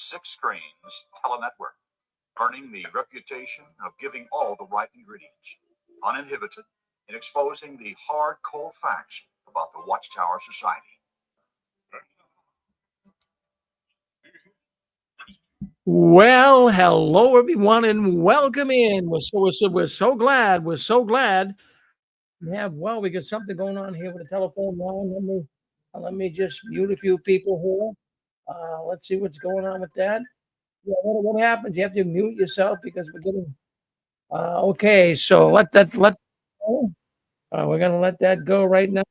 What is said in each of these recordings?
Six Screens Telenetwork, earning the reputation of giving all the right ingredients, uninhibited in exposing the hard, cold facts about the Watchtower Society. Well, hello everyone, and welcome in. We're so glad. We're so glad. We got something going on here with the telephone line. Let me just mute a few people here. Let's see what's going on with that. Yeah, what happens? You have to mute yourself because we're getting. Okay, so we're gonna let that go right now.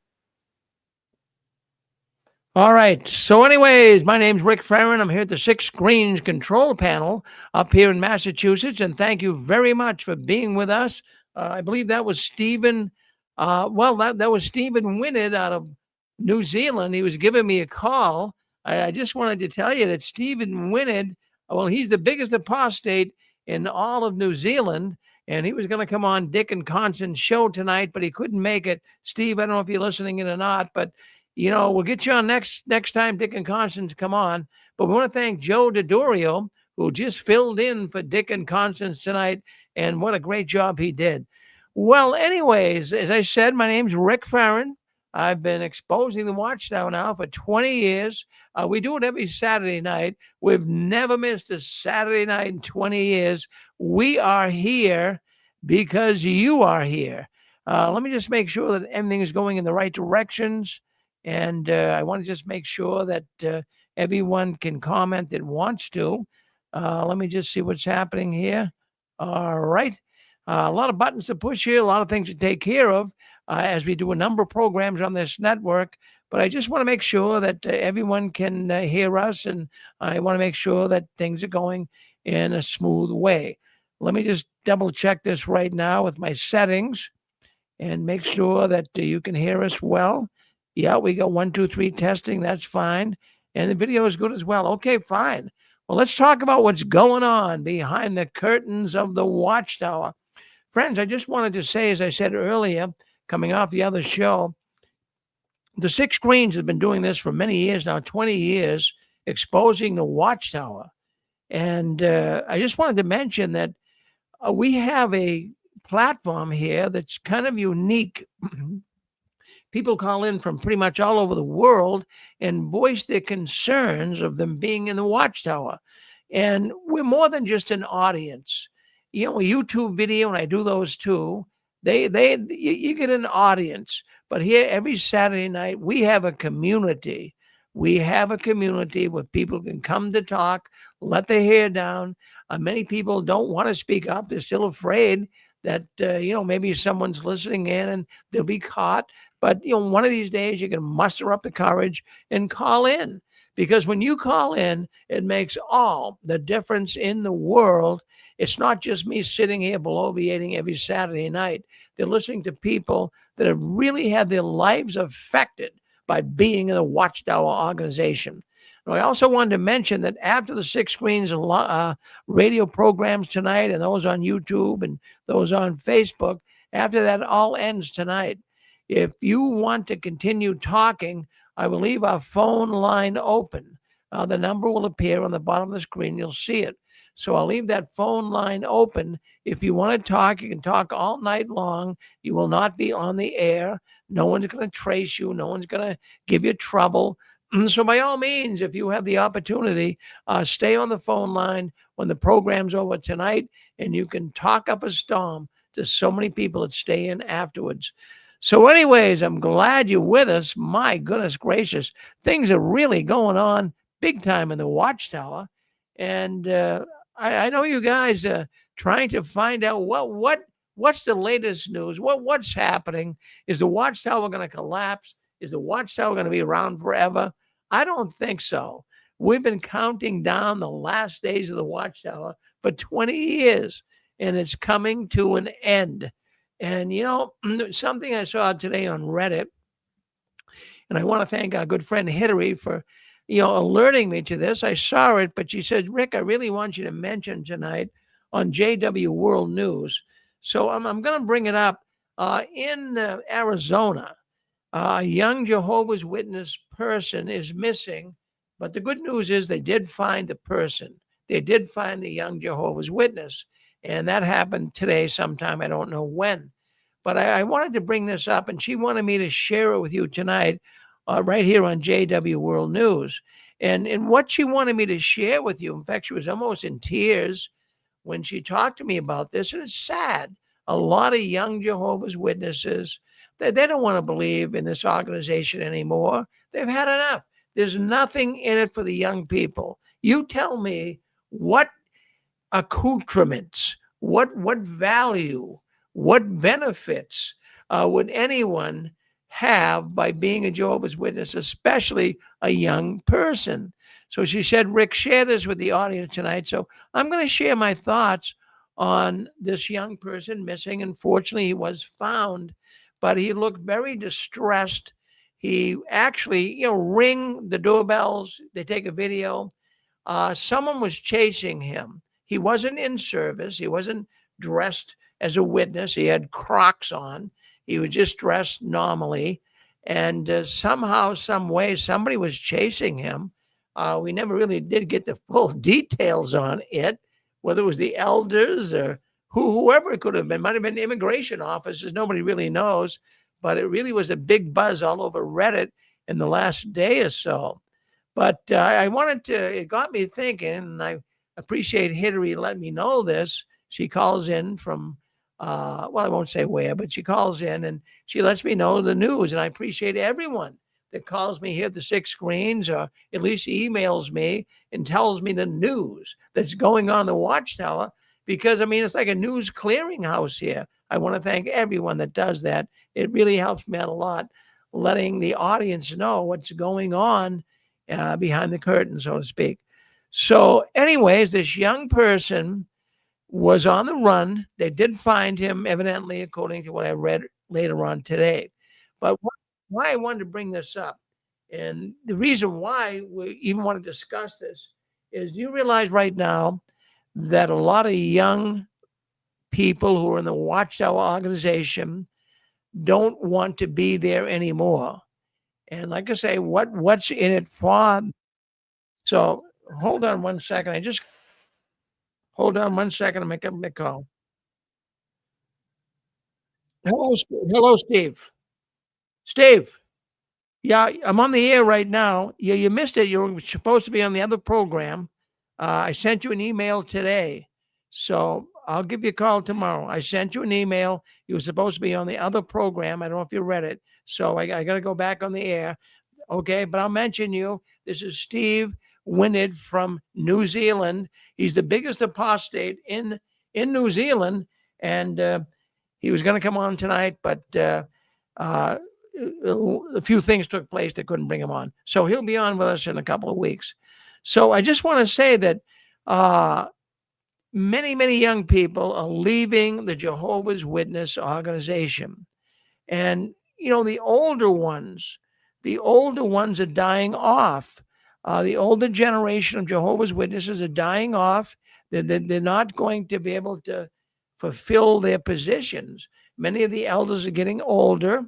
All right. So, anyways, my name's Rick Farron. I'm here at the Six Screens Control Panel up here in Massachusetts, and thank you very much for being with us. I believe that was Stephen. That was Stephen Winnett out of New Zealand. He was giving me a call. I just wanted to tell you that Stephen Winnett, well, he's the biggest apostate in all of New Zealand, and he was going to come on Dick and Constance's show tonight, but he couldn't make it. Steve, I don't know if you're listening in or not, but we'll get you on next time Dick and Constance come on. But we want to thank Joe DiDorio, who just filled in for Dick and Constance tonight, and what a great job he did. Well, anyways, as I said, my name's Rick Farron. I've been exposing the Watchtower now for 20 years. We do it every Saturday night. We've never missed a Saturday night in 20 years. We are here because you are here. Let me just make sure that everything is going in the right directions. And I want to just make sure that everyone can comment that wants to. Let me just see what's happening here. All right. A lot of buttons to push here, a lot of things to take care of as we do a number of programs on this network. But I just want to make sure that everyone can hear us, and I want to make sure that things are going in a smooth way. Let me just double check this right now with my settings and make sure that you can hear us well. Yeah, we got 1, 2, 3 testing. That's fine. And the video is good as well. Okay, fine. Well, let's talk about what's going on behind the curtains of the Watchtower. Friends, I just wanted to say, as I said earlier, coming off the other show, the Six Screens have been doing this for many years now, 20 years, exposing the Watchtower. And I just wanted to mention that we have a platform here that's kind of unique. People call in from pretty much all over the world and voice their concerns of them being in the Watchtower. And we're more than just an audience. A YouTube video, and I do those too. You get an audience, but here every Saturday night we have a community. We have a community where people can come to talk, let their hair down. Many people don't want to speak up; they're still afraid that maybe someone's listening in and they'll be caught. But one of these days you can muster up the courage and call in, because when you call in, it makes all the difference in the world. It's not just me sitting here bloviating every Saturday night. They're listening to people that have really had their lives affected by being in the Watchtower organization. And I also wanted to mention that after the Six Screens radio programs tonight, and those on YouTube and those on Facebook, after that all ends tonight, if you want to continue talking, I will leave our phone line open. The number will appear on the bottom of the screen. You'll see it. So I'll leave that phone line open. If you want to talk, you can talk all night long. You will not be on the air. No one's going to trace you. No one's going to give you trouble. So by all means, if you have the opportunity, stay on the phone line when the program's over tonight, and you can talk up a storm to so many people that stay in afterwards. So anyways, I'm glad you're with us. My goodness gracious, things are really going on big time in the Watchtower. And I know you guys are trying to find out what's the latest news. What's happening? Is the Watchtower going to collapse? Is the Watchtower going to be around forever? I don't think so. We've been counting down the last days of the Watchtower for 20 years, and it's coming to an end. And, something I saw today on Reddit, and I want to thank our good friend Hillary for, alerting me to this. I saw it, but she said, Rick, I really want you to mention tonight on JW World News. So I'm going to bring it up. In Arizona, a young Jehovah's Witness person is missing But the good news is they did find the person. They did find the young Jehovah's Witness. And that happened today sometime. I don't know when. But I wanted to bring this up, and she wanted me to share it with you tonight, right here on JW World News. And what she wanted me to share with you, in fact, she was almost in tears when she talked to me about this, and it's sad. A lot of young Jehovah's Witnesses, they don't want to believe in this organization anymore. They've had enough. There's nothing in it for the young people. You tell me what accoutrements, what value, what benefits would anyone have by being a Jehovah's Witness, especially a young person? So she said, Rick, share this with the audience tonight. So I'm going to share my thoughts on this young person missing. Unfortunately, he was found, but he looked very distressed. He actually, ring the doorbells. They take a video. Someone was chasing him. He wasn't in service. He wasn't dressed as a witness. He had Crocs on. He was just dressed normally. And somehow, some way, somebody was chasing him. We never really did get the full details on it, whether it was the elders or whoever it could have been. Might have been immigration officers. Nobody really knows. But it really was a big buzz all over Reddit in the last day or so. But I wanted to, it got me thinking, and I appreciate Hillary letting me know this. She calls in from, well, I won't say where, but she calls in and she lets me know the news. And I appreciate everyone that calls me here at the Six Screens, or at least emails me and tells me the news that's going on in the Watchtower. Because, I mean, it's like a news clearinghouse here. I want to thank everyone that does that. It really helps me out a lot, letting the audience know what's going on behind the curtain, so to speak. So, anyways, this young person was on the run. They did find him, evidently, according to what I read later on today. But why I wanted to bring this up, and the reason why we even want to discuss this, is you realize right now that a lot of young people who are in the Watchtower organization don't want to be there anymore. And like I say, what's in it for? So hold on one second. Hold on one second. I make a call. Hello, Steve. Steve. Yeah, I'm on the air right now. Yeah, you missed it. You were supposed to be on the other program. I sent you an email today, so I'll give you a call tomorrow. I sent you an email. You were supposed to be on the other program. I don't know if you read it, so I got to go back on the air. Okay, but I'll mention you. This is Steve Winard from New Zealand. He's the biggest apostate in New Zealand, and he was going to come on tonight, but a few things took place that couldn't bring him on. So he'll be on with us in a couple of weeks. So I just want to say that many young people are leaving the Jehovah's Witness organization. And, the older ones are dying off. The older generation of Jehovah's Witnesses are dying off. They're not going to be able to fulfill their positions. Many of the elders are getting older.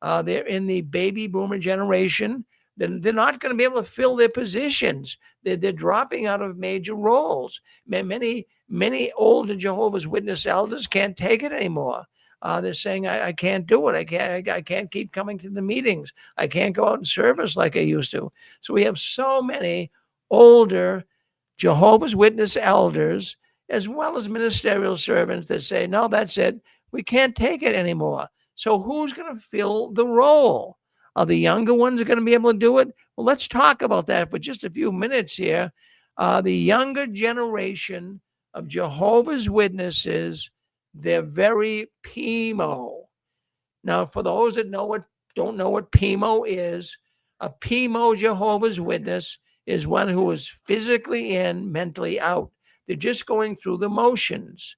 They're in the baby boomer generation. They're not going to be able to fill their positions. They're dropping out of major roles. Many older Jehovah's Witness elders can't take it anymore. They're saying, I can't do it. I can't keep coming to the meetings. I can't go out in service like I used to. So we have so many older Jehovah's Witness elders, as well as ministerial servants, that say, no, that's it. We can't take it anymore. So who's going to fill the role? Are the younger ones going to be able to do it? Well, let's talk about that for just a few minutes here. The younger generation of Jehovah's Witnesses, they're very PMO. Now, for those that don't know what PMO is, a PMO Jehovah's Witness is one who is physically in, mentally out. They're just going through the motions.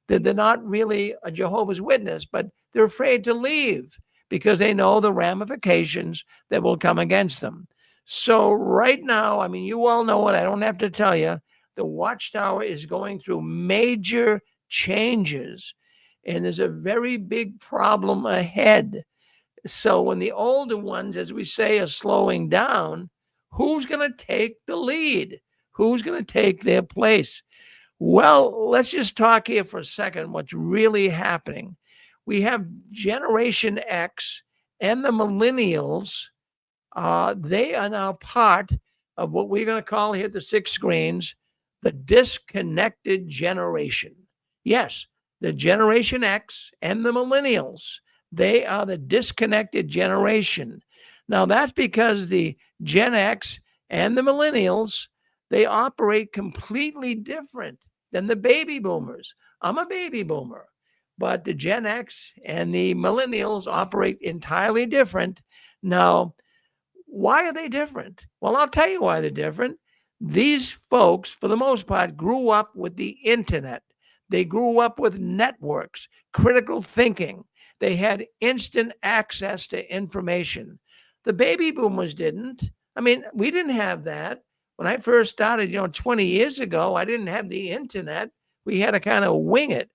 They're not really a Jehovah's Witness, but they're afraid to leave because they know the ramifications that will come against them. So right now, I mean, you all know it. I don't have to tell you. The Watchtower is going through major changes, and there's a very big problem ahead. So when the older ones, as we say, are slowing down, Who's going to take the lead? Who's going to take their place? Well, let's just talk here for a second what's really happening. We have Generation X and the millennials. They are now part of what we're going to call here at the Six Screens the disconnected generation. Yes, the Generation X and the millennials, they are the disconnected generation. Now, that's because the Gen X and the millennials, they operate completely different than the baby boomers. I'm a baby boomer, but the Gen X and the millennials operate entirely different. Now, why are they different? Well, I'll tell you why they're different. These folks, for the most part, grew up with the internet. They grew up with networks, critical thinking. They had instant access to information. The baby boomers didn't. I mean, we didn't have that. When I first started, 20 years ago, I didn't have the internet. We had to kind of wing it.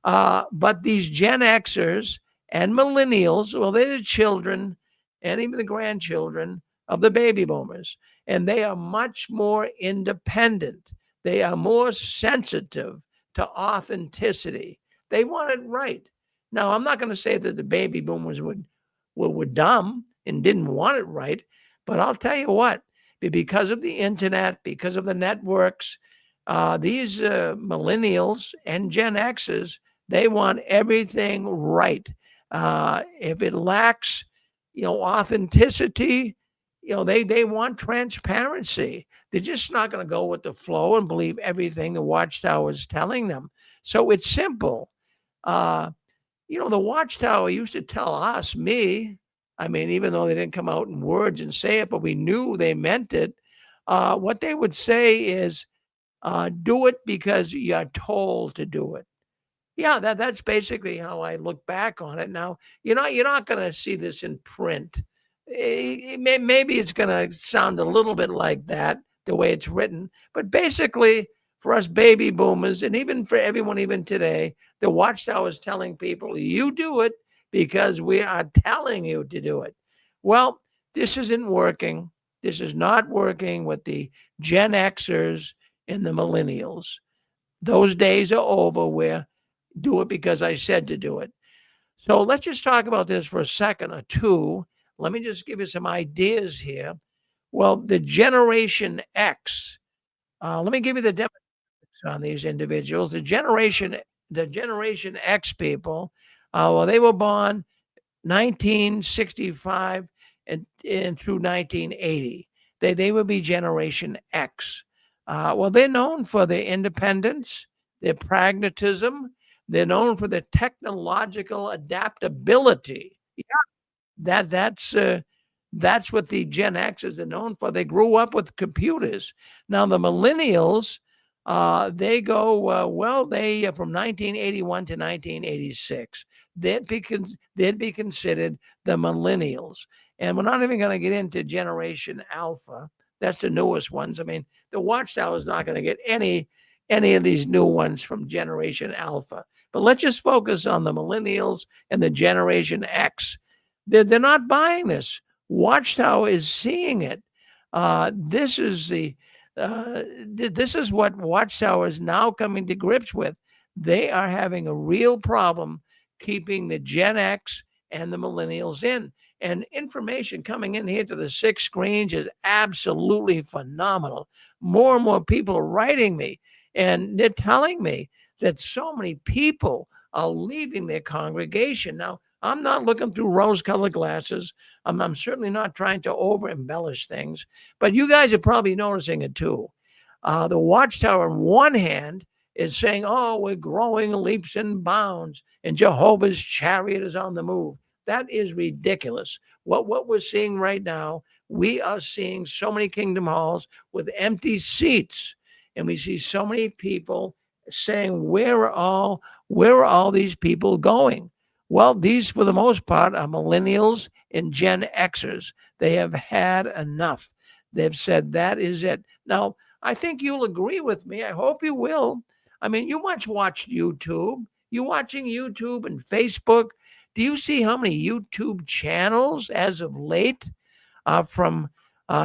But these Gen Xers and millennials, well, they're the children and even the grandchildren of the baby boomers, and they are much more independent. They are more sensitive to authenticity. They want it right. Now, I'm not going to say that the baby boomers were dumb and didn't want it right, but I'll tell you what, because of the internet, because of the networks, these millennials and Gen Xers, they want everything right. If it lacks, authenticity, they want transparency. They're just not going to go with the flow and believe everything the Watchtower is telling them. So it's simple. Uh, the Watchtower used to tell us, I mean, even though they didn't come out in words and say it, but we knew they meant it. What they would say is, do it because you're told to do it. Yeah, that's basically how I look back on it. Now, you're not gonna see this in print. Maybe it's gonna sound a little bit like that, the way it's written, but basically, for us baby boomers, and even for everyone even today, the Watchtower is telling people, "You do it because we are telling you to do it." Well, this isn't working. This is not working with the Gen Xers and the millennials. Those days are over where do it because I said to do it. So let's just talk about this for a second or two. Let me just give you some ideas here. Well, the Generation X, let me give you the demographics on these individuals. The Generation X people, well, they were born 1965 and through 1980. They would be Generation X. Well, they're known for their independence, their pragmatism. They're known for their technological adaptability. Yeah, that's what the Gen Xers are known for. They grew up with computers. Now the millennials, they go well. They from 1981 to 1986. They'd be considered the millennials, and we're not even going to get into Generation Alpha. That's the newest ones. I mean, the Watchtower is not going to get any of these new ones from Generation Alpha. But let's just focus on the millennials and the Generation X. They're not buying this. Watchtower is seeing it. This is this is what Watchtower is now coming to grips with. They are having a real problem keeping the Gen X and the millennials in. And information coming in here to the Six Screens is absolutely phenomenal. More and more people are writing me, and they're telling me that so many people are leaving their congregation. Now, I'm not looking through rose-colored glasses. I'm certainly not trying to over-embellish things, but you guys are probably noticing it too. The Watchtower, on one hand, is saying, "Oh, we're growing leaps and bounds, and Jehovah's chariot is on the move." That is ridiculous. What we're seeing right now, we are seeing so many kingdom halls with empty seats, and we see so many people saying, where are all these people going? Well, these, for the most part, are millennials and Gen Xers. They have had enough. They've said that is it. Now, I think you'll agree with me. I hope you will. I mean, you watch YouTube. You watching YouTube and Facebook. Do you see how many YouTube channels as of late from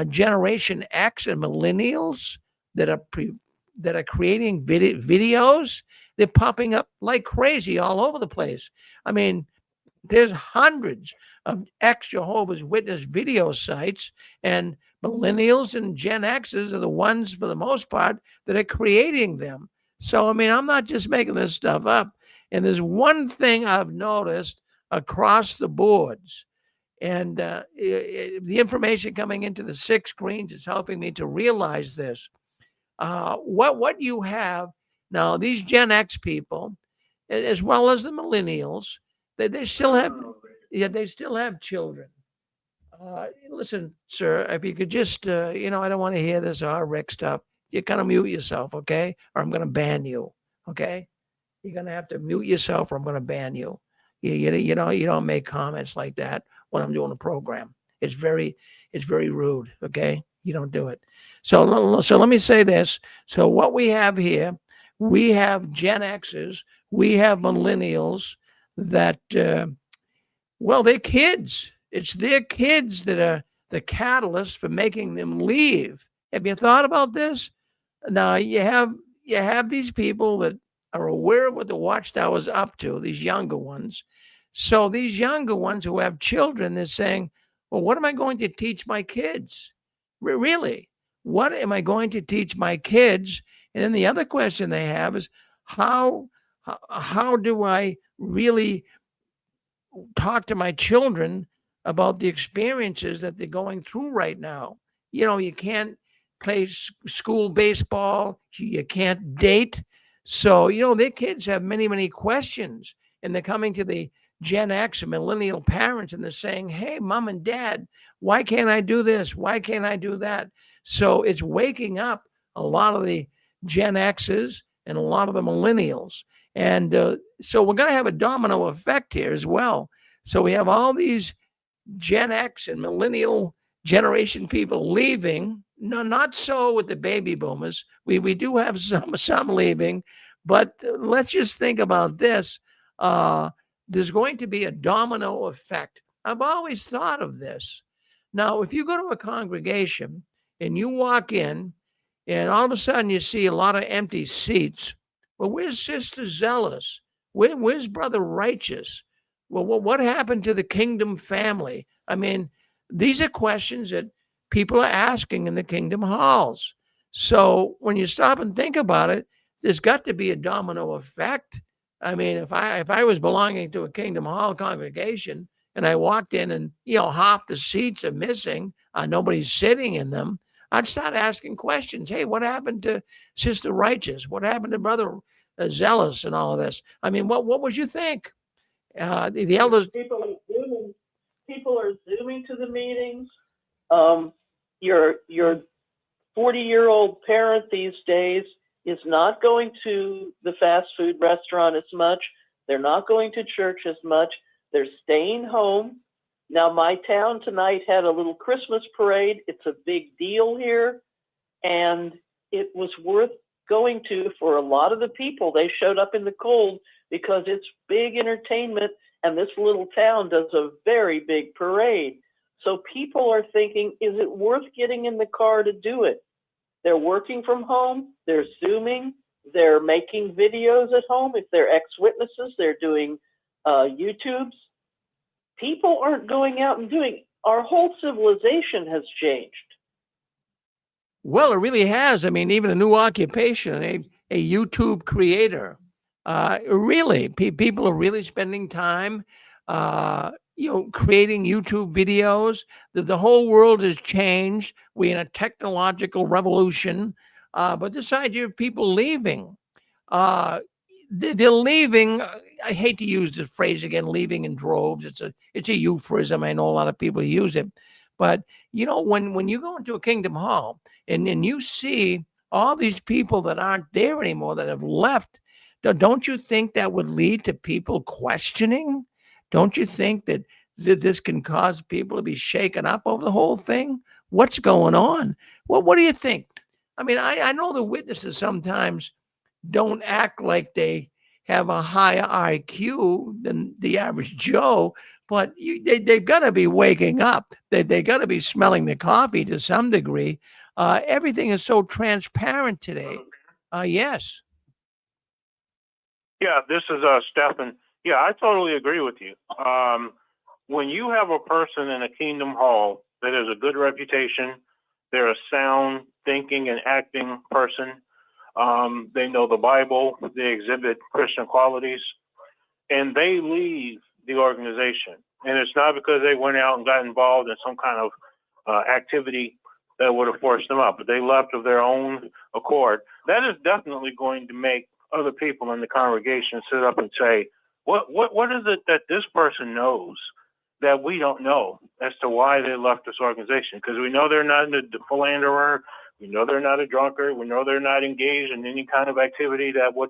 Generation X and millennials that are creating videos. They're popping up like crazy all over the place. I mean, there's hundreds of ex Jehovah's Witness video sites, and millennials and Gen X's are the ones, for the most part, that are creating them. So, I mean, I'm not just making this stuff up. And there's one thing I've noticed across the boards, and the information coming into the six screens is helping me to realize this. What you have now, these Gen X people, as well as the millennials, they still have, yeah, they still have children. Listen, sir, if you could just, I don't want to hear this Rick stuff. You kind of mute yourself, okay? Or I'm going to ban you, okay? You're going to have to mute yourself, or I'm going to ban you. You don't make comments like that when I'm doing a program. It's very rude, okay? You don't do it. So let me say this. So what we have here, we have Gen X's, we have millennials that, well, they're kids. It's their kids that are the catalyst for making them leave. Have you thought about this? Now you have these people that are aware of what the Watchtower is up to, these younger ones. So these younger ones who have children, they're saying, well, what am I going to teach my kids? Really? What am I going to teach my kids? And then the other question they have is, how do I really talk to my children about the experiences that they're going through right now? You can't play school baseball, you can't date. So, their kids have many, many questions, and they're coming to the Gen X and millennial parents and they're saying, hey, mom and dad, why can't I do this? Why can't I do that? So it's waking up a lot of the Gen X's and a lot of the millennials. And so we're going to have a domino effect here as well. So we have all these Gen X and millennial generation people leaving. No, not so with the baby boomers. We do have some leaving, but let's just think about this. There's going to be a domino effect. I've always thought of this. Now, if you go to a congregation and you walk in, and all of a sudden you see a lot of empty seats, well, where's Sister Zealous? Where's Brother Righteous? Well, what happened to the kingdom family? I mean, these are questions that people are asking in the kingdom halls. So when you stop and think about it, there's got to be a domino effect. I mean, if I was belonging to a kingdom hall congregation and I walked in and half the seats are missing, nobody's sitting in them, I'd start asking questions. Hey, what happened to Sister Righteous? What happened to Brother Zealous and all of this? I mean, what would you think? The elders. People are zooming to the meetings. Your 40-year-old parent these days is not going to the fast food restaurant as much. They're not going to church as much. They're staying home. Now, my town tonight had a little Christmas parade. It's a big deal here, and it was worth going to for a lot of the people. They showed up in the cold because it's big entertainment, and this little town does a very big parade. So people are thinking, is it worth getting in the car to do it? They're working from home, they're Zooming, they're making videos at home. If they're ex-witnesses, they're doing YouTubes. People aren't going out and doing. Our whole civilization has changed. Well, it really has. I mean, even a new occupation, a YouTube creator. Really, people are really spending time, creating YouTube videos. The whole world has changed. We're in a technological revolution. But this idea of people leaving, they're leaving. I hate to use the phrase again, leaving in droves. It's a euphemism. I know a lot of people use it. But, when you go into a kingdom hall and you see all these people that aren't there anymore, that have left, don't you think that would lead to people questioning? Don't you think that this can cause people to be shaken up over the whole thing? What's going on? What do you think? I mean, I know the witnesses sometimes don't act like they have a higher IQ than the average Joe, but they've got to be waking up. They got to be smelling the coffee to some degree. Everything is so transparent today. Yes. Yeah, this is Stephen. Yeah, I totally agree with you. When you have a person in a Kingdom Hall that has a good reputation, they're a sound thinking and acting person. They know the Bible. They exhibit Christian qualities, and they leave the organization. And it's not because they went out and got involved in some kind of activity that would have forced them out, but they left of their own accord. That is definitely going to make other people in the congregation sit up and say, what is it that this person knows that we don't know as to why they left this organization? Because we know they're not a philanderer, we know they're not a drunkard, we know they're not engaged in any kind of activity that would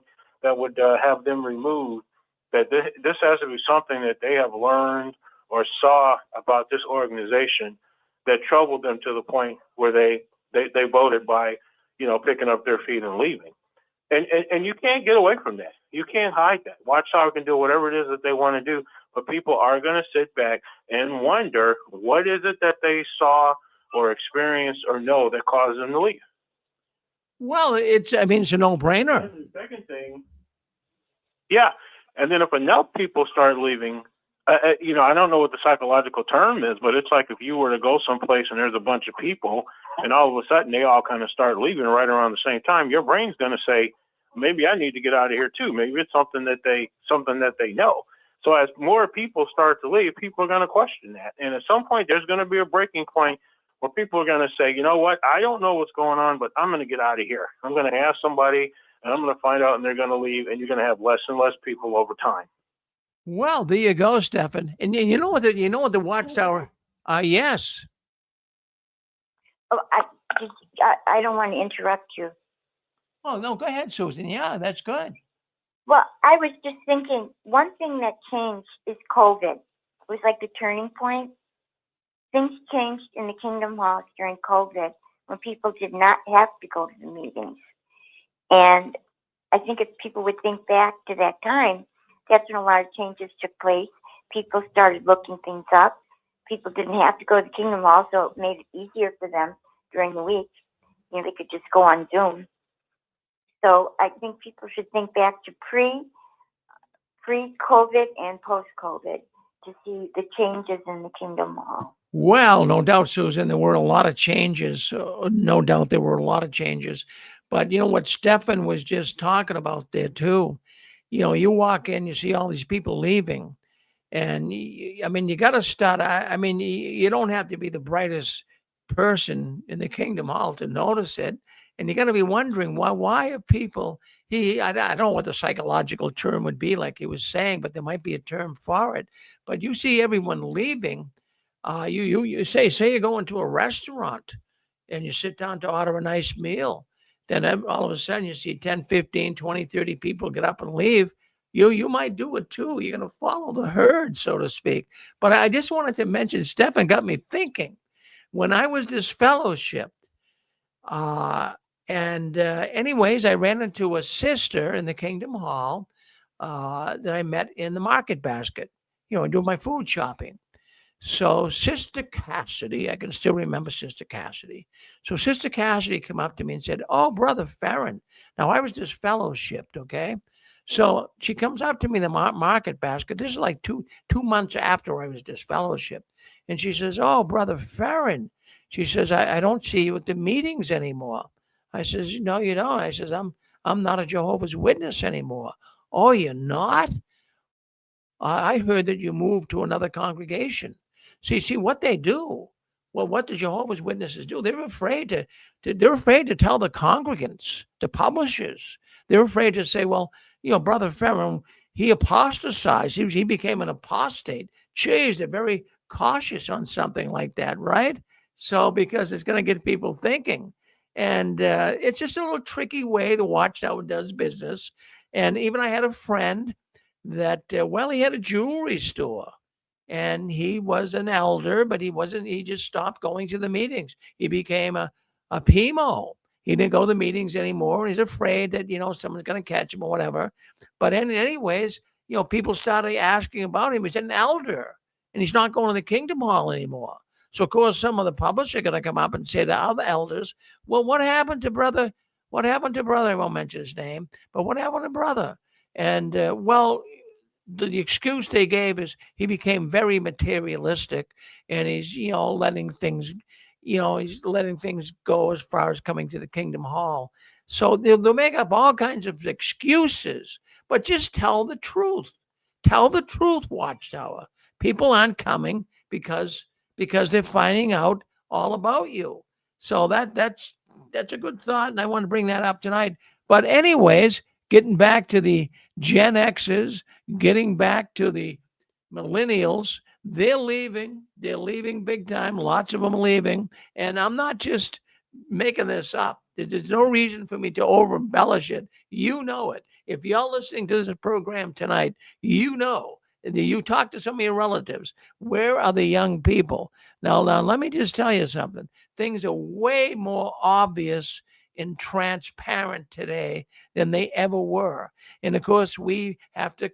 have them removed. That this has to be something that they have learned or saw about this organization that troubled them to the point where they voted by, picking up their feet and leaving. And you can't get away from that. You can't hide that. Watchtower can do whatever it is that they want to do, but people are going to sit back and wonder what is it that they saw or experienced or know that caused them to leave. Well, it's a no-brainer. And the second thing, yeah, and then if enough people start leaving, I don't know what the psychological term is, but it's like if you were to go someplace and there's a bunch of people and all of a sudden they all kind of start leaving right around the same time, your brain's going to say, maybe I need to get out of here too. Maybe it's something that they know. So as more people start to leave, people are going to question that. And at some point, there's going to be a breaking point where people are going to say, you know what, I don't know what's going on, but I'm going to get out of here. I'm going to ask somebody and I'm going to find out, and they're going to leave, and you're going to have less and less people over time. Well, there you go, Stephen. And you know what the Watchtower? Yes. Oh, I don't want to interrupt you. Oh no, go ahead, Susan. Yeah, that's good. Well, I was just thinking, one thing that changed is COVID. It was like the turning point. Things changed in the Kingdom Halls during COVID when people did not have to go to the meetings. And I think if people would think back to that time, that's when a lot of changes took place. People started looking things up. People didn't have to go to the Kingdom Hall, so it made it easier for them during the week. They could just go on Zoom. So I think people should think back to pre-COVID and post-COVID to see the changes in the Kingdom Hall. Well, no doubt, Susan, there were a lot of changes. No doubt there were a lot of changes. But you know what Stefan was just talking about there too. You walk in, you see all these people leaving. And you got to start. You don't have to be the brightest person in the Kingdom Hall to notice it. And you got to be wondering why are people, I don't know what the psychological term would be like he was saying, but there might be a term for it. But you see everyone leaving. You say you're going to a restaurant and you sit down to order a nice meal. Then all of a sudden you see 10, 15, 20, 30 people get up and leave. You might do it too. You're going to follow the herd, so to speak. But I just wanted to mention, Stefan got me thinking. When I was disfellowshipped, anyways, I ran into a sister in the Kingdom Hall that I met in the market basket, doing my food shopping. So Sister Cassidy, I can still remember Sister Cassidy. So Sister Cassidy came up to me and said, "Oh, Brother Farron." Now I was disfellowshipped, okay? So she comes up to me in the market basket. This is like two months after I was disfellowshipped. And she says, "Oh, Brother Farron." She says, I don't see you at the meetings anymore. I says, "No, you don't." I says, I'm not a Jehovah's Witness anymore. "Oh, you're not? I heard that you moved to another congregation." See what they do. Well, what the Jehovah's Witnesses do, they're afraid to tell the congregants, the publishers. They're afraid to say, well, Brother Farron, he apostatized. He became an apostate. Jeez, they're very cautious on something like that, right? So because it's going to get people thinking. And it's just a little tricky way the Watchtower does business. And even I had a friend that, he had a jewelry store. And he was an elder, but he just stopped going to the meetings. He became a PMO. He didn't go to the meetings anymore. He's afraid that, someone's going to catch him or whatever. But anyways, people started asking about him. He's an elder and he's not going to the Kingdom Hall anymore. So, of course, some of the publishers are going to come up and say to other elders, well, what happened to brother? What happened to brother? I won't mention his name, but what happened to brother? And, the excuse they gave is he became very materialistic and he's, he's letting things go as far as coming to the Kingdom Hall. So they'll make up all kinds of excuses, but just tell the truth. Tell the truth, Watchtower. People aren't coming because they're finding out all about you. So that's a good thought, and I want to bring that up tonight. But anyways, getting back to the Gen X's, getting back to the millennials, they're leaving. They're leaving big time. Lots of them are leaving. And I'm not just making this up. There's no reason for me to over embellish it. You know it. If you're listening to this program tonight, you know. You talk to some of your relatives. Where are the young people? Now, let me just tell you something. Things are way more obvious and transparent today than they ever were. And of course, we have to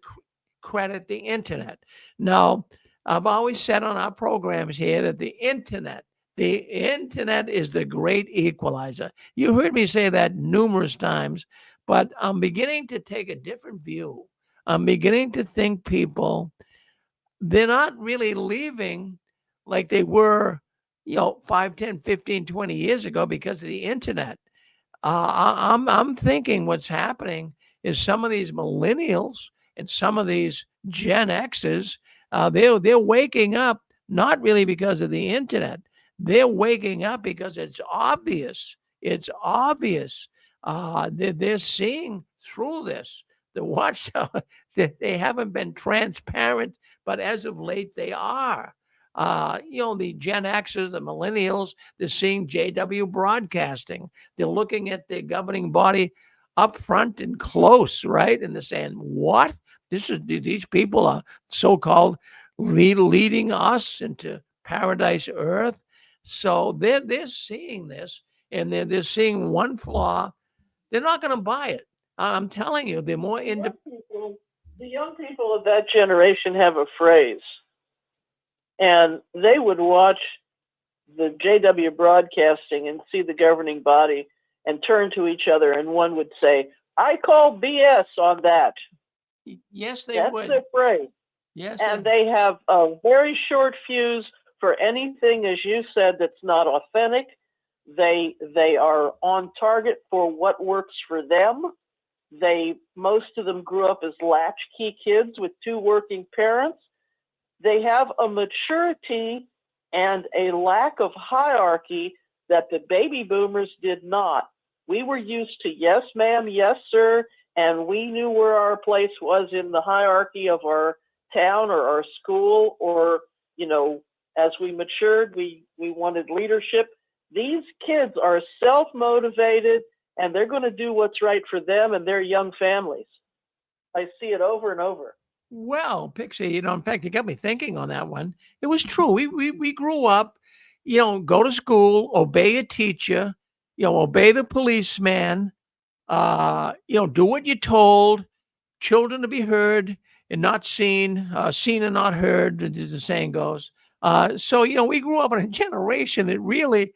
credit the internet. Now, I've always said on our programs here that the internet is the great equalizer. You heard me say that numerous times, but I'm beginning to take a different view. I'm beginning to think people, they're not really leaving like they were, 5, 10, 15, 20 years ago because of the internet. I'm thinking what's happening is some of these millennials and some of these Gen X's, they're waking up not really because of the internet. They're waking up because it's obvious. It's obvious. They're seeing through this. The Watchtower, they haven't been transparent, but as of late they are. The Gen Xers, the millennials, they're seeing JW Broadcasting. They're looking at the governing body up front and close, right? And they're saying, what? These people are so-called leading us into paradise earth. So they're seeing this, and they're seeing one flaw. They're not going to buy it. I'm telling you, they're more into. The young people of that generation have a phrase, and they would watch the JW Broadcasting and see the governing body and turn to each other, and one would say, I call BS on that. Yes, they That's would. their phrase. Yes, and they have a very short fuse for anything, as you said, that's not authentic. They are on target for what works for them. Most of them grew up as latchkey kids with 2 working parents. They have a maturity and a lack of hierarchy that the baby boomers did not. We were used to yes, ma'am, yes, sir, and we knew where our place was in the hierarchy of our town or our school, or, as we matured, we wanted leadership. These kids are self-motivated, and they're going to do what's right for them and their young families. I see it over and over. Well, Pixie, in fact, you got me thinking on that one. It was true. We grew up, go to school, obey a teacher, obey the policeman, do what you're told, children to be heard and not seen, seen and not heard, as the saying goes. So, we grew up in a generation that really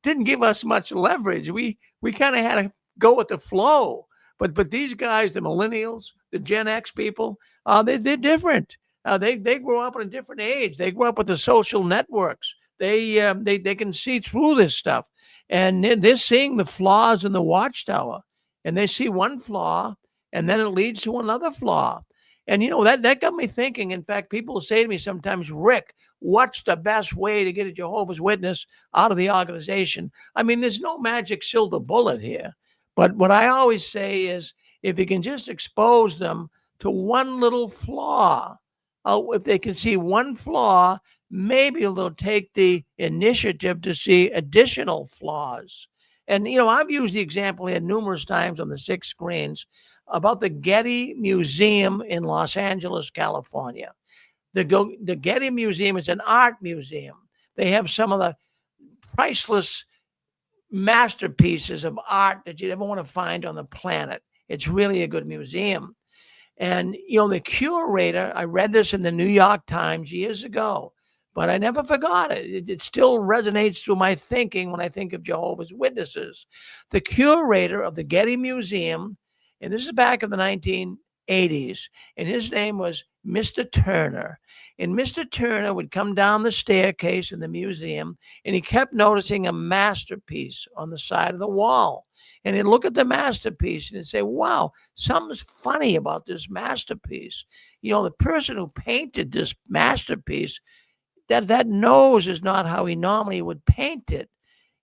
didn't give us much leverage. We kind of had to go with the flow. But these guys, the millennials, the Gen X people, they're different. They grew up in a different age. They grew up with the social networks. They can see through this stuff, and they're seeing the flaws in the Watchtower, and they see one flaw, and then it leads to another flaw. And that got me thinking. In fact, people say to me sometimes, Rick, what's the best way to get a Jehovah's Witness out of the organization? I mean, there's no magic silver bullet here. But what I always say is, if you can just expose them to one little flaw, if they can see one flaw, maybe they'll take the initiative to see additional flaws. And, I've used the example here numerous times on the 6 screens about the Getty Museum in Los Angeles, California. The Getty Museum is an art museum. They have some of the priceless masterpieces of art that you'd ever want to find on the planet. It's really a good museum. And, the curator, I read this in the New York Times years ago, but I never forgot it. It still resonates through my thinking when I think of Jehovah's Witnesses. The curator of the Getty Museum, and this is back in the 1980s, and his name was Mr. Turner. And Mr. Turner would come down the staircase in the museum, and he kept noticing a masterpiece on the side of the wall. And he'd look at the masterpiece and he'd say, wow, something's funny about this masterpiece. The person who painted this masterpiece, that nose is not how he normally would paint it.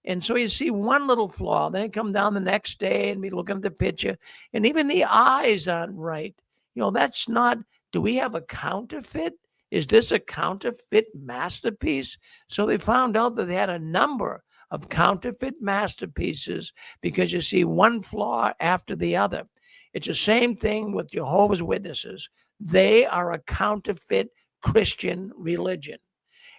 And so you see one little flaw, then he'd come down the next day and be looking at the picture, and even the eyes aren't right. That's not, do we have a counterfeit? Is this a counterfeit masterpiece? So they found out that they had a number of counterfeit masterpieces because you see one flaw after the other. It's the same thing with Jehovah's Witnesses. They are a counterfeit Christian religion.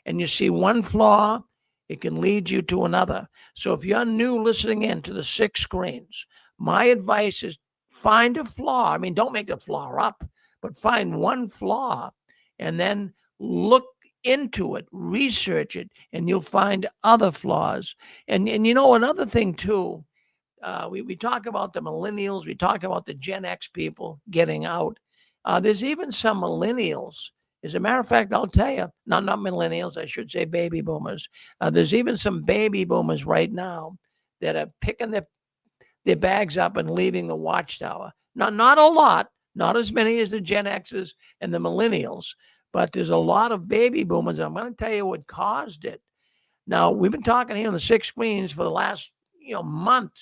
And you see one flaw, it can lead you to another. So if you're new listening in to the 6 screens, my advice is find a flaw. I mean, don't make the flaw up, but find one flaw and then look into it, research it, and you'll find other flaws. And another thing too, we talk about the millennials, we talk about the Gen X people getting out. There's even some millennials. As a matter of fact, I'll tell you, not millennials, I should say baby boomers. There's even some baby boomers right now that are picking their bags up and leaving the Watchtower. Not a lot, not as many as the Gen X's and the millennials, but there's a lot of baby boomers. I'm going to tell you what caused it. Now, we've been talking here on the 6 screens for the last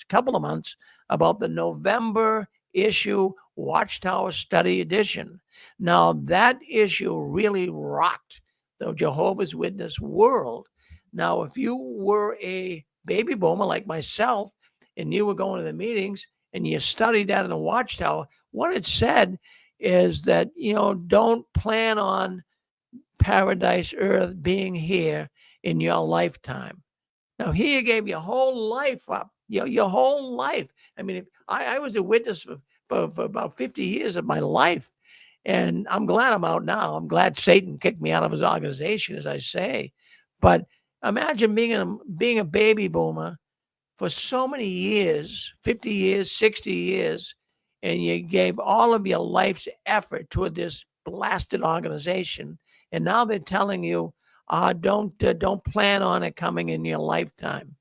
couple of months about the November issue Watchtower Study Edition. Now, that issue really rocked the Jehovah's Witness world. Now, if you were a baby boomer like myself and you were going to the meetings and you studied that in the Watchtower, what it said is that, don't plan on paradise earth being here in your lifetime. Now, here you gave your whole life up, your whole life. I mean, I was a witness for about 50 years of my life, and I'm glad I'm out now. I'm glad Satan kicked me out of his organization, as I say. But imagine being a baby boomer for so many years, 50 years, 60 years, and you gave all of your life's effort toward this blasted organization, and now they're telling you, don't plan on it coming in your lifetime.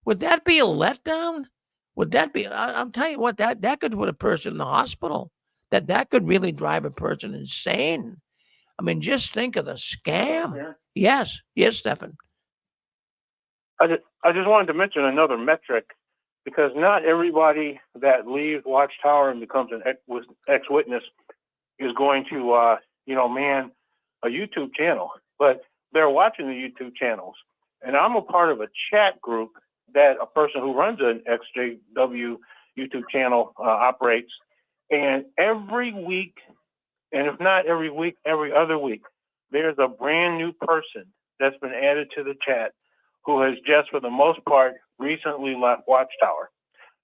Would that be a letdown? Would that be? I'm telling you what, that could put a person in the hospital. That could really drive a person insane. I mean, just think of the scam. Yeah. Yes, Stefan. I just wanted to mention another metric, because not everybody that leaves Watchtower and becomes an ex-witness is going to, man a YouTube channel, but they're watching the YouTube channels. And I'm a part of a chat group that a person who runs an XJW YouTube channel operates. And every week, and if not every week, every other week, there's a brand new person that's been added to the chat who has just, for the most part, recently left Watchtower.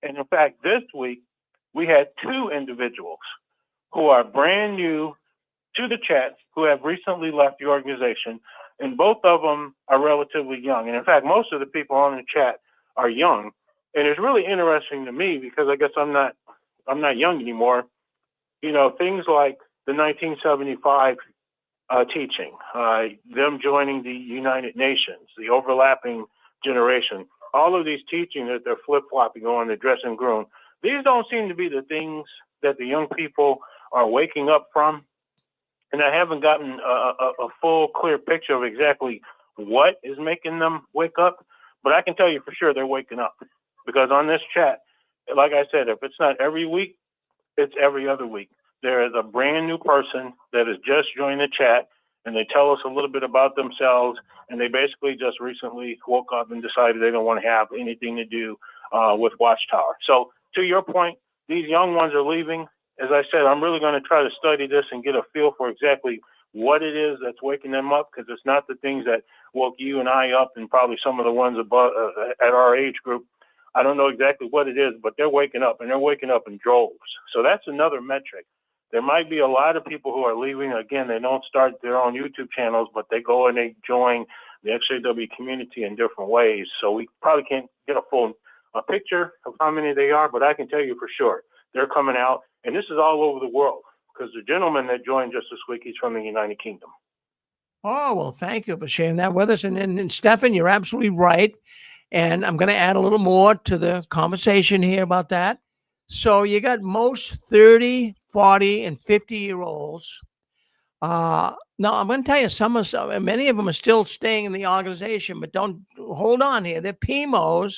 And in fact, this week, we had 2 individuals who are brand new to the chat who have recently left the organization, and both of them are relatively young. And in fact, most of the people on the chat are young. And it's really interesting to me because I guess I'm not young anymore. Things like the 1975 teaching, them joining the United Nations, the overlapping generation, all of these teachings that they're flip-flopping on, the dress and groom. These don't seem to be the things that the young people are waking up from. And I haven't gotten a full, clear picture of exactly what is making them wake up, but I can tell you for sure they're waking up. Because on this chat, like I said, if it's not every week, it's every other week. There is a brand new person that has just joined the chat, and they tell us a little bit about themselves, and they basically just recently woke up and decided they don't want to have anything to do with Watchtower. So to your point, these young ones are leaving. As I said, I'm really going to try to study this and get a feel for exactly what it is that's waking them up, because it's not the things that woke you and I up, and probably some of the ones above at our age group. I don't know exactly what it is, but they're waking up, and they're waking up in droves. So that's another metric. There might be a lot of people who are leaving. Again, they don't start their own YouTube channels, but they go and they join the XJW community in different ways. So we probably can't get a picture of how many they are, but I can tell you for sure they're coming out, and this is all over the world, because the gentleman that joined just this week, he's from the United Kingdom. Oh, well, thank you for sharing that with us. And Stefan, you're absolutely right. And I'm going to add a little more to the conversation here about that. So you got most 30, 40, and 50-year-olds. Now, I'm going to tell you, many of them are still staying in the organization, but don't hold on here. They're PMOs.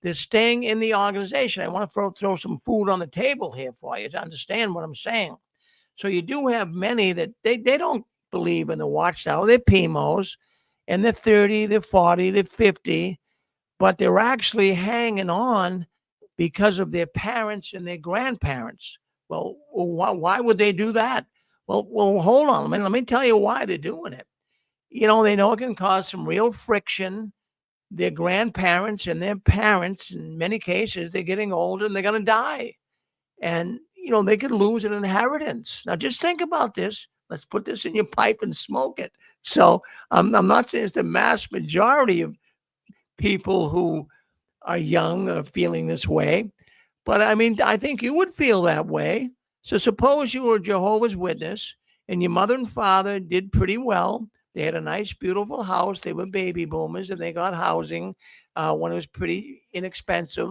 They're staying in the organization. I want to throw some food on the table here for you to understand what I'm saying. So you do have many that they don't believe in the Watchtower. They're PMOs, and they're 30, they're 40, they're 50, but they're actually hanging on because of their parents and their grandparents. Well, why would they do that? Well, hold on. Let me tell you why they're doing it. They know it can cause some real friction. Their grandparents and their parents, in many cases, they're getting older and they're going to die. And, they could lose an inheritance. Now, just think about this. Let's put this in your pipe and smoke it. So I'm not saying it's the mass majority of people who are young are feeling this way. But I think you would feel that way. So suppose you were a Jehovah's Witness and your mother and father did pretty well. They had a nice, beautiful house. They were baby boomers and they got housing when it was pretty inexpensive.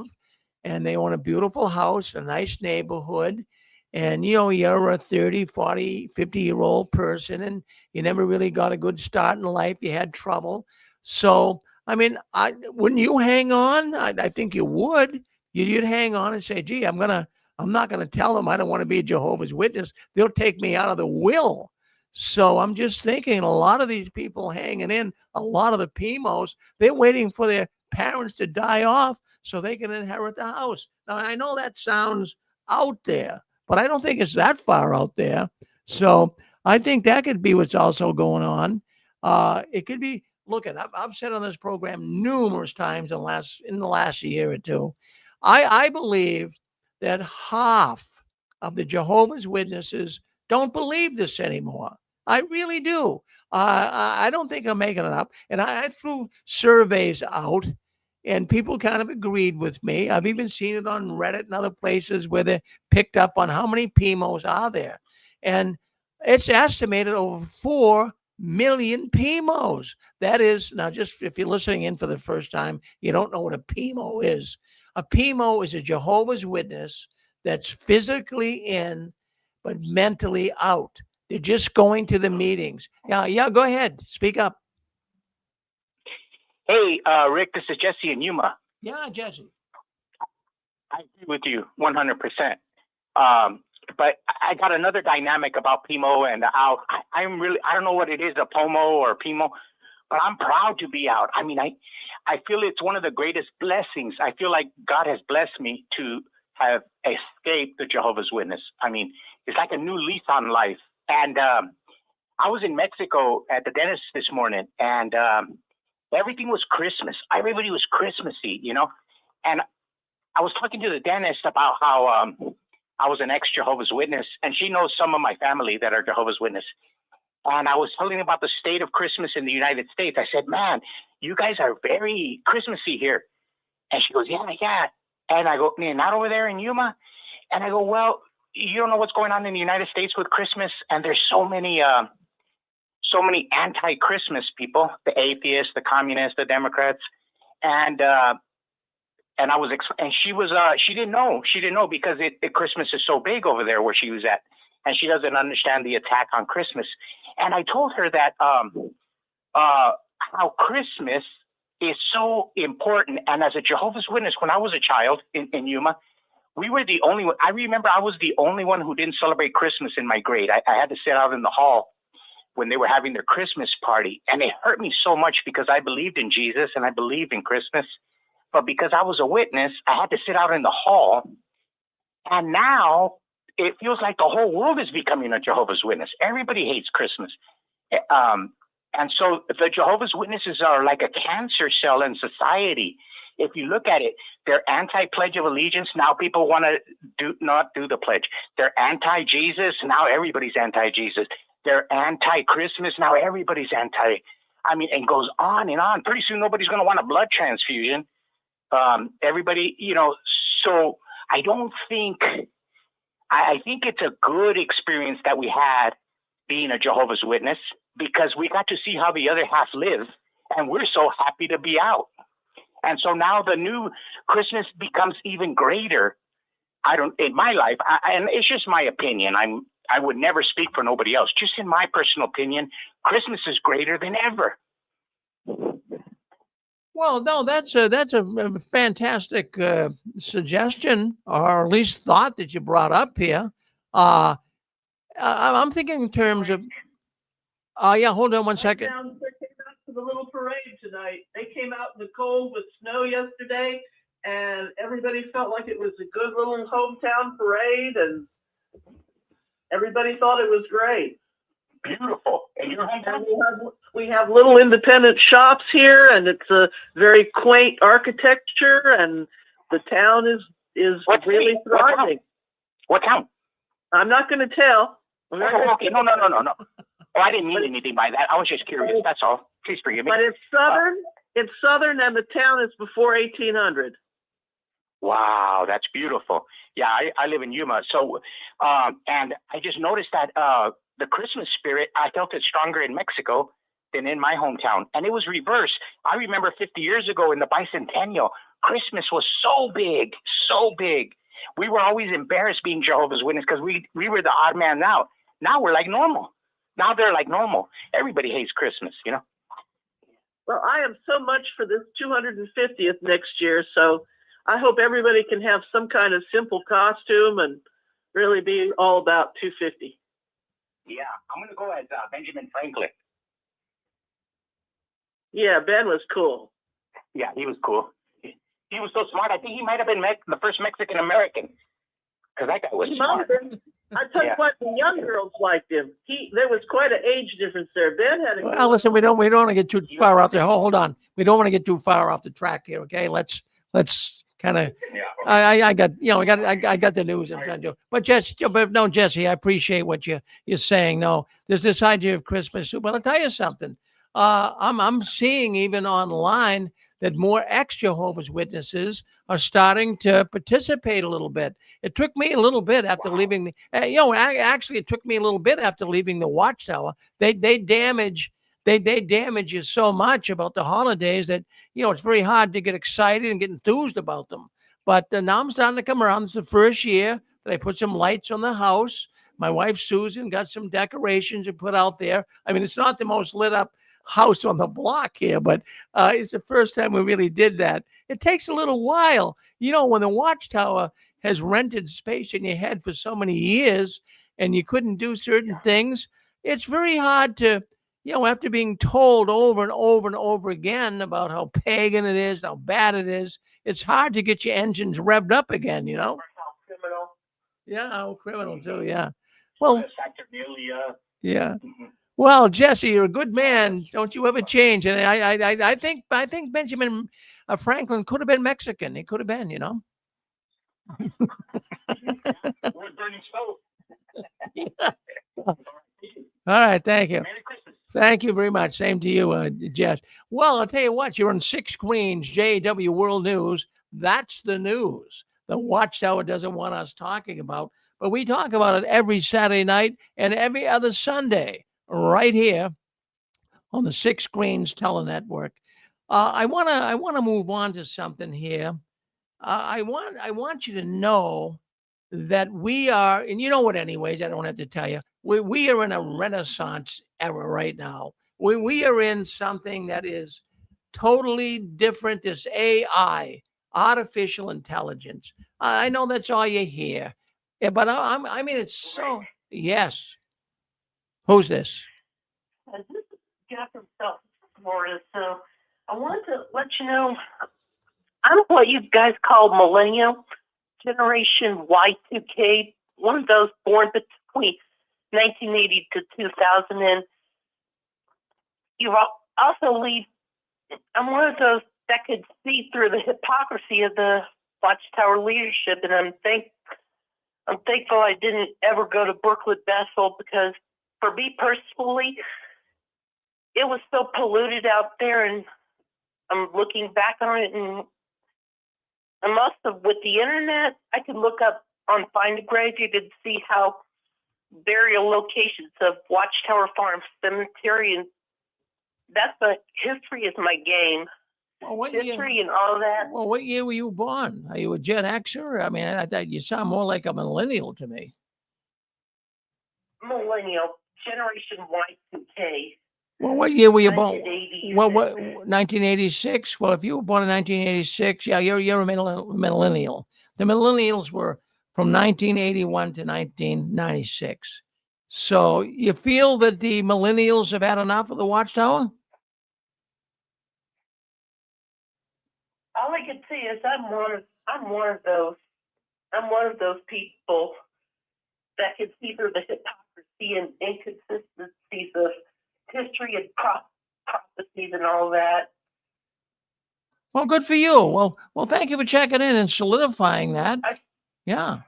And they own a beautiful house, a nice neighborhood. And, you're a 30, 40, 50-year-old person and you never really got a good start in life. You had trouble. So, wouldn't you hang on? I think you would. You'd hang on and say, gee, I'm not going to tell them I don't want to be a Jehovah's Witness. They'll take me out of the will. So I'm just thinking a lot of these people hanging in, a lot of the PMOs, they're waiting for their parents to die off so they can inherit the house. Now, I know that sounds out there, but I don't think it's that far out there. So I think that could be what's also going on. It could be, look, I've said on this program numerous times in the last year or two, I believe that half of the Jehovah's Witnesses don't believe this anymore. I really do. I don't think I'm making it up. And I threw surveys out and people kind of agreed with me. I've even seen it on Reddit and other places where they picked up on how many PMOs are there. And it's estimated over 4 million PMOs. That is, now just if you're listening in for the first time, you don't know what a PMO is. A PMO is a Jehovah's Witness that's physically in, but mentally out. They're just going to the meetings. Yeah, go ahead. Speak up. Hey, Rick, this is Jesse in Yuma. Yeah, Jesse. I agree with you 100%. But I got another dynamic about PMO and out. I don't know what it is, a POMO or PMO, but I'm proud to be out. I feel it's one of the greatest blessings. I feel like God has blessed me to have escaped the Jehovah's Witness. It's like a new lease on life. And I was in Mexico at the dentist this morning, and everything was Christmas. Everybody was Christmassy, And I was talking to the dentist about how I was an ex-Jehovah's Witness, and she knows some of my family that are Jehovah's Witness. And I was telling about the state of Christmas in the United States. I said, man, you guys are very Christmassy here. And she goes, yeah. And I go, not over there in Yuma? And I go, well, you don't know what's going on in the United States with Christmas, and there's so many anti-Christmas people, the atheists, the communists, the Democrats, and she didn't know because Christmas is so big over there where she was at, and she doesn't understand the attack on Christmas. And I told her that how Christmas is so important. And as a Jehovah's Witness, when I was a child in Yuma, we were the only one. I remember I was the only one who didn't celebrate Christmas in my grade. I had to sit out in the hall when they were having their Christmas party. And it hurt me so much because I believed in Jesus and I believed in Christmas. But because I was a witness, I had to sit out in the hall. And now it feels like the whole world is becoming a Jehovah's Witness. Everybody hates Christmas. And so the Jehovah's Witnesses are like a cancer cell in society. if you look at it, they're anti-Pledge of Allegiance. Now people want to not do the pledge. They're anti-Jesus. Now everybody's anti-Jesus. They're anti-Christmas. Now everybody's anti. I mean, it goes on and on. Pretty soon nobody's going to want a blood transfusion. Everybody, so I don't think, I think it's a good experience that we had being a Jehovah's Witness, because we got to see how the other half lives, and we're so happy to be out. And so now the new Christmas becomes even greater. In my life, and it's just my opinion. I would never speak for nobody else. Just in my personal opinion, Christmas is greater than ever. Well, no, that's a fantastic suggestion, or at least thought that you brought up here. I'm thinking in terms of. Yeah, hold on one second. They came out to the little parade tonight. They came out in the cold with snow yesterday, and everybody felt like it was a good little hometown parade, and everybody thought it was great. Beautiful. And your hometown? We have little independent shops here, and it's a very quaint architecture, and the town is really thriving. What town? I'm not going to tell. Okay, no. Oh, I didn't mean anything by that. I was just curious. That's all. Please forgive me. But it's southern. It's southern, and the town is before 1800. Wow, that's beautiful. Yeah, I live in Yuma. So, and I just noticed that the Christmas spirit, I felt it stronger in Mexico than in my hometown. And it was reversed. I remember 50 years ago in the bicentennial, Christmas was so big, so big. We were always embarrassed being Jehovah's Witnesses because we were the odd man out. Now we're like normal. Now they're like normal. Everybody hates Christmas, Well, I am so much for this 250th next year, so I hope everybody can have some kind of simple costume and really be all about 250. Yeah, I'm going to go as Benjamin Franklin. Yeah, Ben was cool. Yeah, he was cool. He was so smart. I think he might have been the first Mexican American, because that guy was smart. I tell you what, the young girls liked him. There was quite an age difference there. Ben had a. Well, listen, we don't want to get too far off there. Hold on, we don't want to get too far off the track here. Okay, let's kind of. I got I got the news I'm trying to do. But Jesse, I appreciate what you're saying. No, there's this idea of Christmas soup. But I'll tell you something. I'm seeing even online that more ex-Jehovah's Witnesses are starting to participate a little bit. It took me a little bit after leaving actually it took me a little bit after leaving the Watchtower. They damage you so much about the holidays that, it's very hard to get excited and get enthused about them. But now I'm starting to come around. It's the first year that I put some lights on the house. My wife, Susan, got some decorations and put out there. I mean, it's not the most lit up house on the block here, but it's the first time we really did that. It takes a little while. When the Watchtower has rented space in your head for so many years and you couldn't do certain things, it's very hard to, after being told over and over and over again about how pagan it is, how bad it is, it's hard to get your engines revved up again, Criminal. Yeah, criminal too, yeah. Well, Saturnalia. Yeah. Well, Jesse, you're a good man. Don't you ever change. And I think Benjamin Franklin could have been Mexican. He could have been, Burning stove. Yeah. All right. Thank you. Merry Christmas. Thank you very much. Same to you, Jess. Well, I'll tell you what, you're on 6 Screens, JW World News. That's the news the Watchtower doesn't want us talking about, but we talk about it every Saturday night and every other Sunday right here on the 6 Screens Telenetwork. I want to move on to something here. I want you to know that we are, and you know what, anyways, I don't have to tell you, we are in a Renaissance era right now. We are in something that is totally different. This AI, artificial intelligence. I know that's all you hear, but I mean, it's so, yes. Who's this? This is Jeff from South Florida. So I wanted to let you know, I'm what you guys call millennial, generation Y2K, one of those born between 1980 to 2000. And you also lead, I'm one of those that could see through the hypocrisy of the Watchtower leadership, and I'm thankful I didn't ever go to Brookwood Bethel, because for me personally, it was so polluted out there, and I'm looking back on it, and with the internet, I could look up on Find a Grave, you could see how burial locations of Watchtower Farm Cemetery, and that's history is my game. Well, what History year? and all that. Well, what year were you born? Are you a Gen Xer? I mean, I thought you sound more like a millennial to me. Millennial, Generation Y2K. Well, what year were you born? 1986. Well, what 1986? Well, if you were born in 1986, yeah, you're a millennial. The millennials were from 1981 to 1996. So you feel that the millennials have had enough of the Watchtower? All I can say is I'm one of those people that can see through the hypocrisy and inconsistencies of history and prophecies and all that. Well, good for you. Well, thank you for checking in and solidifying that. Yeah.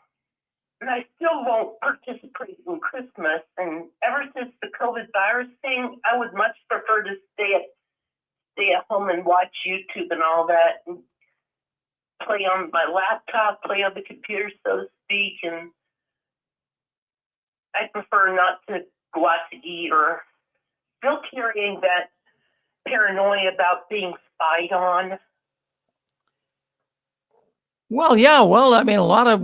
And I still won't participate in Christmas. And ever since the COVID virus thing, I would much prefer to stay at home and watch YouTube and all that, and play on my laptop, play on the computer, so to speak. And I prefer not to go out to eat, or still carrying that paranoia about being spied on. Well, yeah. Well, I mean, a lot of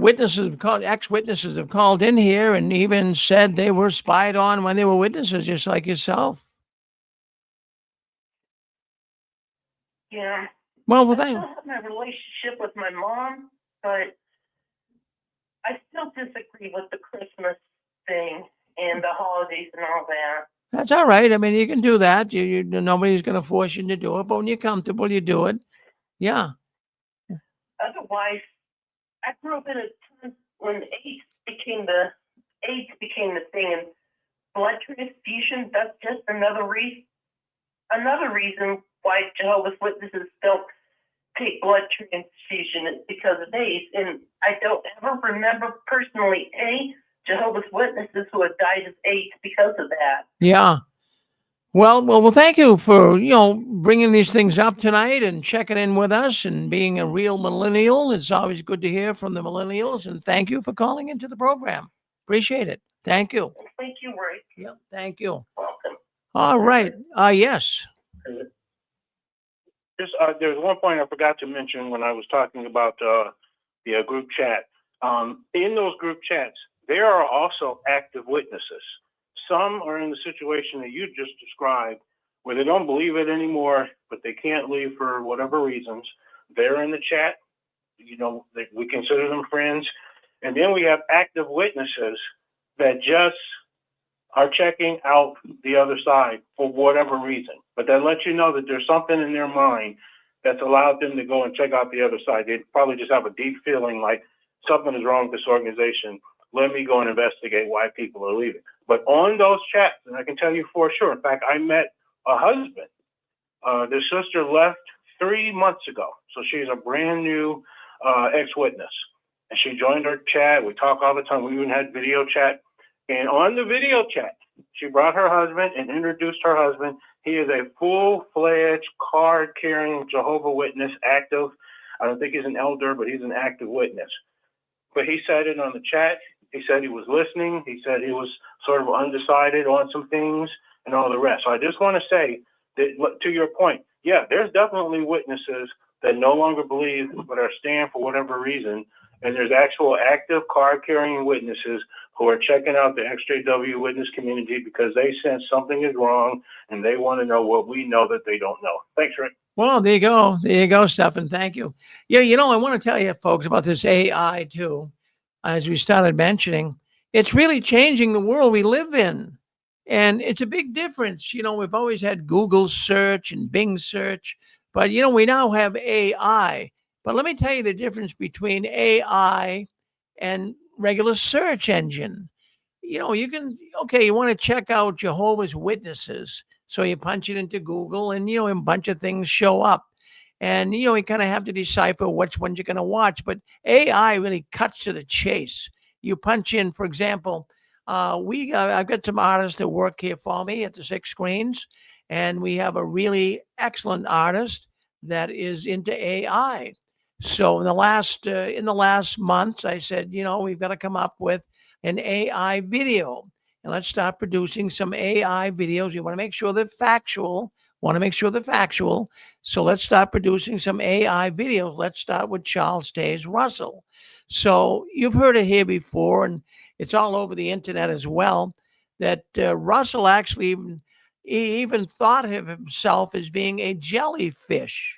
ex-witnesses have called in here and even said they were spied on when they were witnesses, just like yourself. Yeah. Well, I thank still have my relationship with my mom, but I still disagree with the Christmas thing and the holidays and all that. That's all right. I mean, you can do that. Nobody's going to force you to do it, but when you're comfortable, you do it. Yeah. Otherwise, I grew up in a time when AIDS became the thing, and blood transfusion. That's just another reason why Jehovah's Witnesses don't take blood transfusion, is because of AIDS. And I don't ever remember personally any Jehovah's Witnesses who have died of AIDS because of that. Yeah. Well, thank you for, bringing these things up tonight and checking in with us and being a real millennial. It's always good to hear from the millennials, and thank you for calling into the program. Appreciate it. Thank you. Thank you, Ray. Yep. Thank you. Welcome. All right. Yes. There's one point I forgot to mention when I was talking about the group chat. In those group chats, there are also active witnesses. Some are in the situation that you just described, where they don't believe it anymore, but they can't leave for whatever reasons. They're in the chat. We consider them friends. And then we have active witnesses that just are checking out the other side for whatever reason. But that lets you know that there's something in their mind that's allowed them to go and check out the other side. They probably just have a deep feeling like something is wrong with this organization. Let me go and investigate why people are leaving. But on those chats, and I can tell you for sure, in fact, I met a husband. Their sister left 3 months ago. So she's a brand new ex-witness. And she joined our chat. We talk all the time. We even had video chat. And on the video chat, she brought her husband and introduced her husband. He is a full-fledged, card-carrying Jehovah's Witness, active. I don't think he's an elder, but he's an active witness. But he said it on the chat. He said he was listening. He said he was sort of undecided on some things and all the rest. So I just want to say that, to your point, yeah, there's definitely witnesses that no longer believe but are staying for whatever reason. And there's actual active card-carrying witnesses who are checking out the XJW witness community because they sense something is wrong and they want to know what we know that they don't know. Thanks, Rick. Well, there you go. There you go, Stephen. Thank you. Yeah, I want to tell you, folks, about this AI too. As we started mentioning, it's really changing the world we live in. And it's a big difference. We've always had Google search and Bing search, but, we now have AI. But let me tell you the difference between AI and regular search engine. You want to check out Jehovah's Witnesses. So you punch it into Google and, a bunch of things show up. And, you kind of have to decipher which ones you're going to watch. But AI really cuts to the chase. You punch in, for example, I've got some artists that work here for me at the Six Screens, and we have a really excellent artist that is into AI. So in the last months, I said, we've got to come up with an AI video, and let's start producing some AI videos. You want to make sure they're factual. So let's start producing some AI videos. Let's start with Charles Taze Russell. So you've heard it here before, and it's all over the internet as well, that Russell actually even thought of himself as being a jellyfish.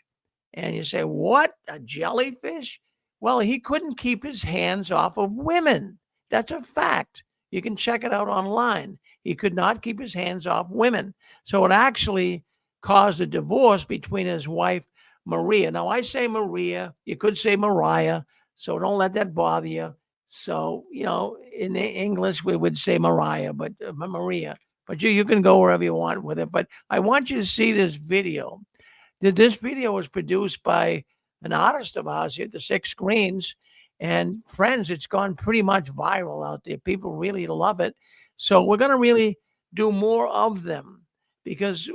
And you say, what? A jellyfish? Well, he couldn't keep his hands off of women. That's a fact. You can check it out online. He could not keep his hands off women. So it actually caused a divorce between his wife, Maria. Now, I say Maria. You could say Mariah. So don't let that bother you. So, in English, we would say Mariah, but Maria. But you can go wherever you want with it. But I want you to see this video. This video was produced by an artist of ours here at the Six Screens. And friends, it's gone pretty much viral out there. People really love it. So we're going to really do more of them, because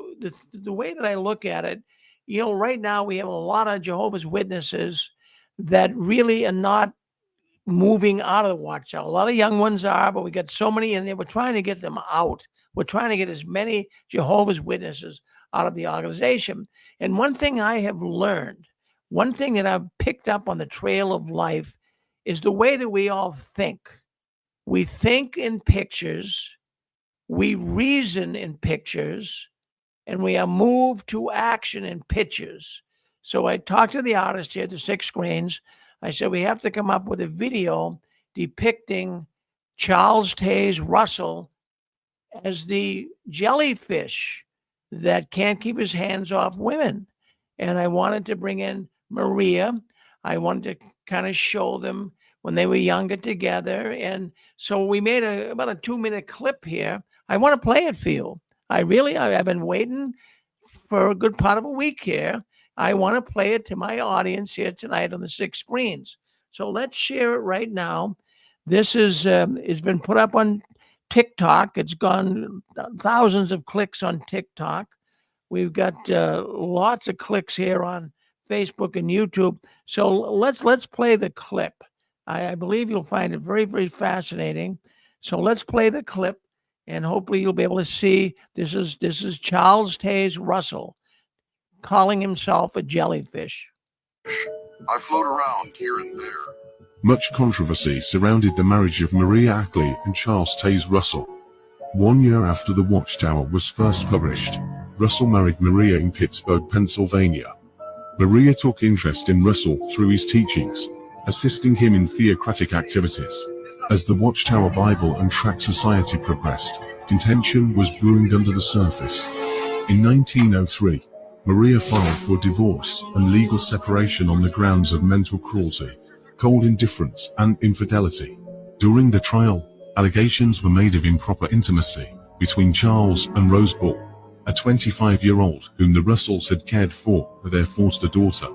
the way that I look at it, right now we have a lot of Jehovah's Witnesses that really are not moving out of the Watchtower. A lot of young ones are, but we got so many in there. We're trying to get them out. We're trying to get as many Jehovah's Witnesses out of the organization. And one thing I have learned, one thing that I've picked up on the trail of life, is the way that we all think. We think in pictures, we reason in pictures, and we are moved to action in pictures. So I talked to the artist here at the Six Screens. I said, we have to come up with a video depicting Charles Taze Russell as the jellyfish that can't keep his hands off women. And I wanted to bring in Maria. I wanted to kind of show them when they were younger together. And so we made about a 2-minute clip here. I want to play it for you. I've been waiting for a good part of a week here. I want to play it to my audience here tonight on the Six Screens. So let's share it right now. This is it's been put up on TikTok. It's gone thousands of clicks on TikTok. We've got lots of clicks here on Facebook and YouTube. So let's play the clip. I believe you'll find it very, very fascinating. So let's play the clip, and hopefully you'll be able to see this is Charles Taze Russell calling himself a jellyfish. I float around here and there. Much controversy surrounded the marriage of Maria Ackley and Charles Taze Russell. 1 year after The Watchtower was first published, Russell married Maria in Pittsburgh, Pennsylvania. Maria took interest in Russell through his teachings, assisting him in theocratic activities. As the Watchtower Bible and Tract Society progressed, contention was brewing under the surface. In 1903, Maria filed for divorce and legal separation on the grounds of mental cruelty, cold indifference, and infidelity. During the trial, allegations were made of improper intimacy between Charles and Rose Bull, a 25-year-old whom the Russells had cared for their foster daughter.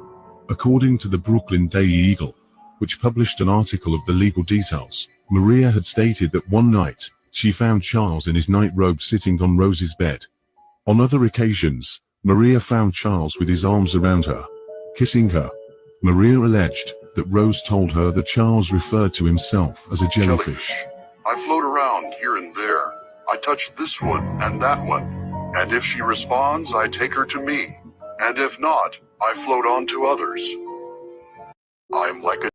According to the Brooklyn Daily Eagle, which published an article of the legal details, Maria had stated that one night she found Charles in his nightrobe sitting on Rose's bed. On other occasions, Maria found Charles with his arms around her, kissing her. Maria alleged that Rose told her that Charles referred to himself as a jellyfish. I float around here and there. I touch this one and that one. And if she responds, I take her to me. And if not, I float on to others. I'm like a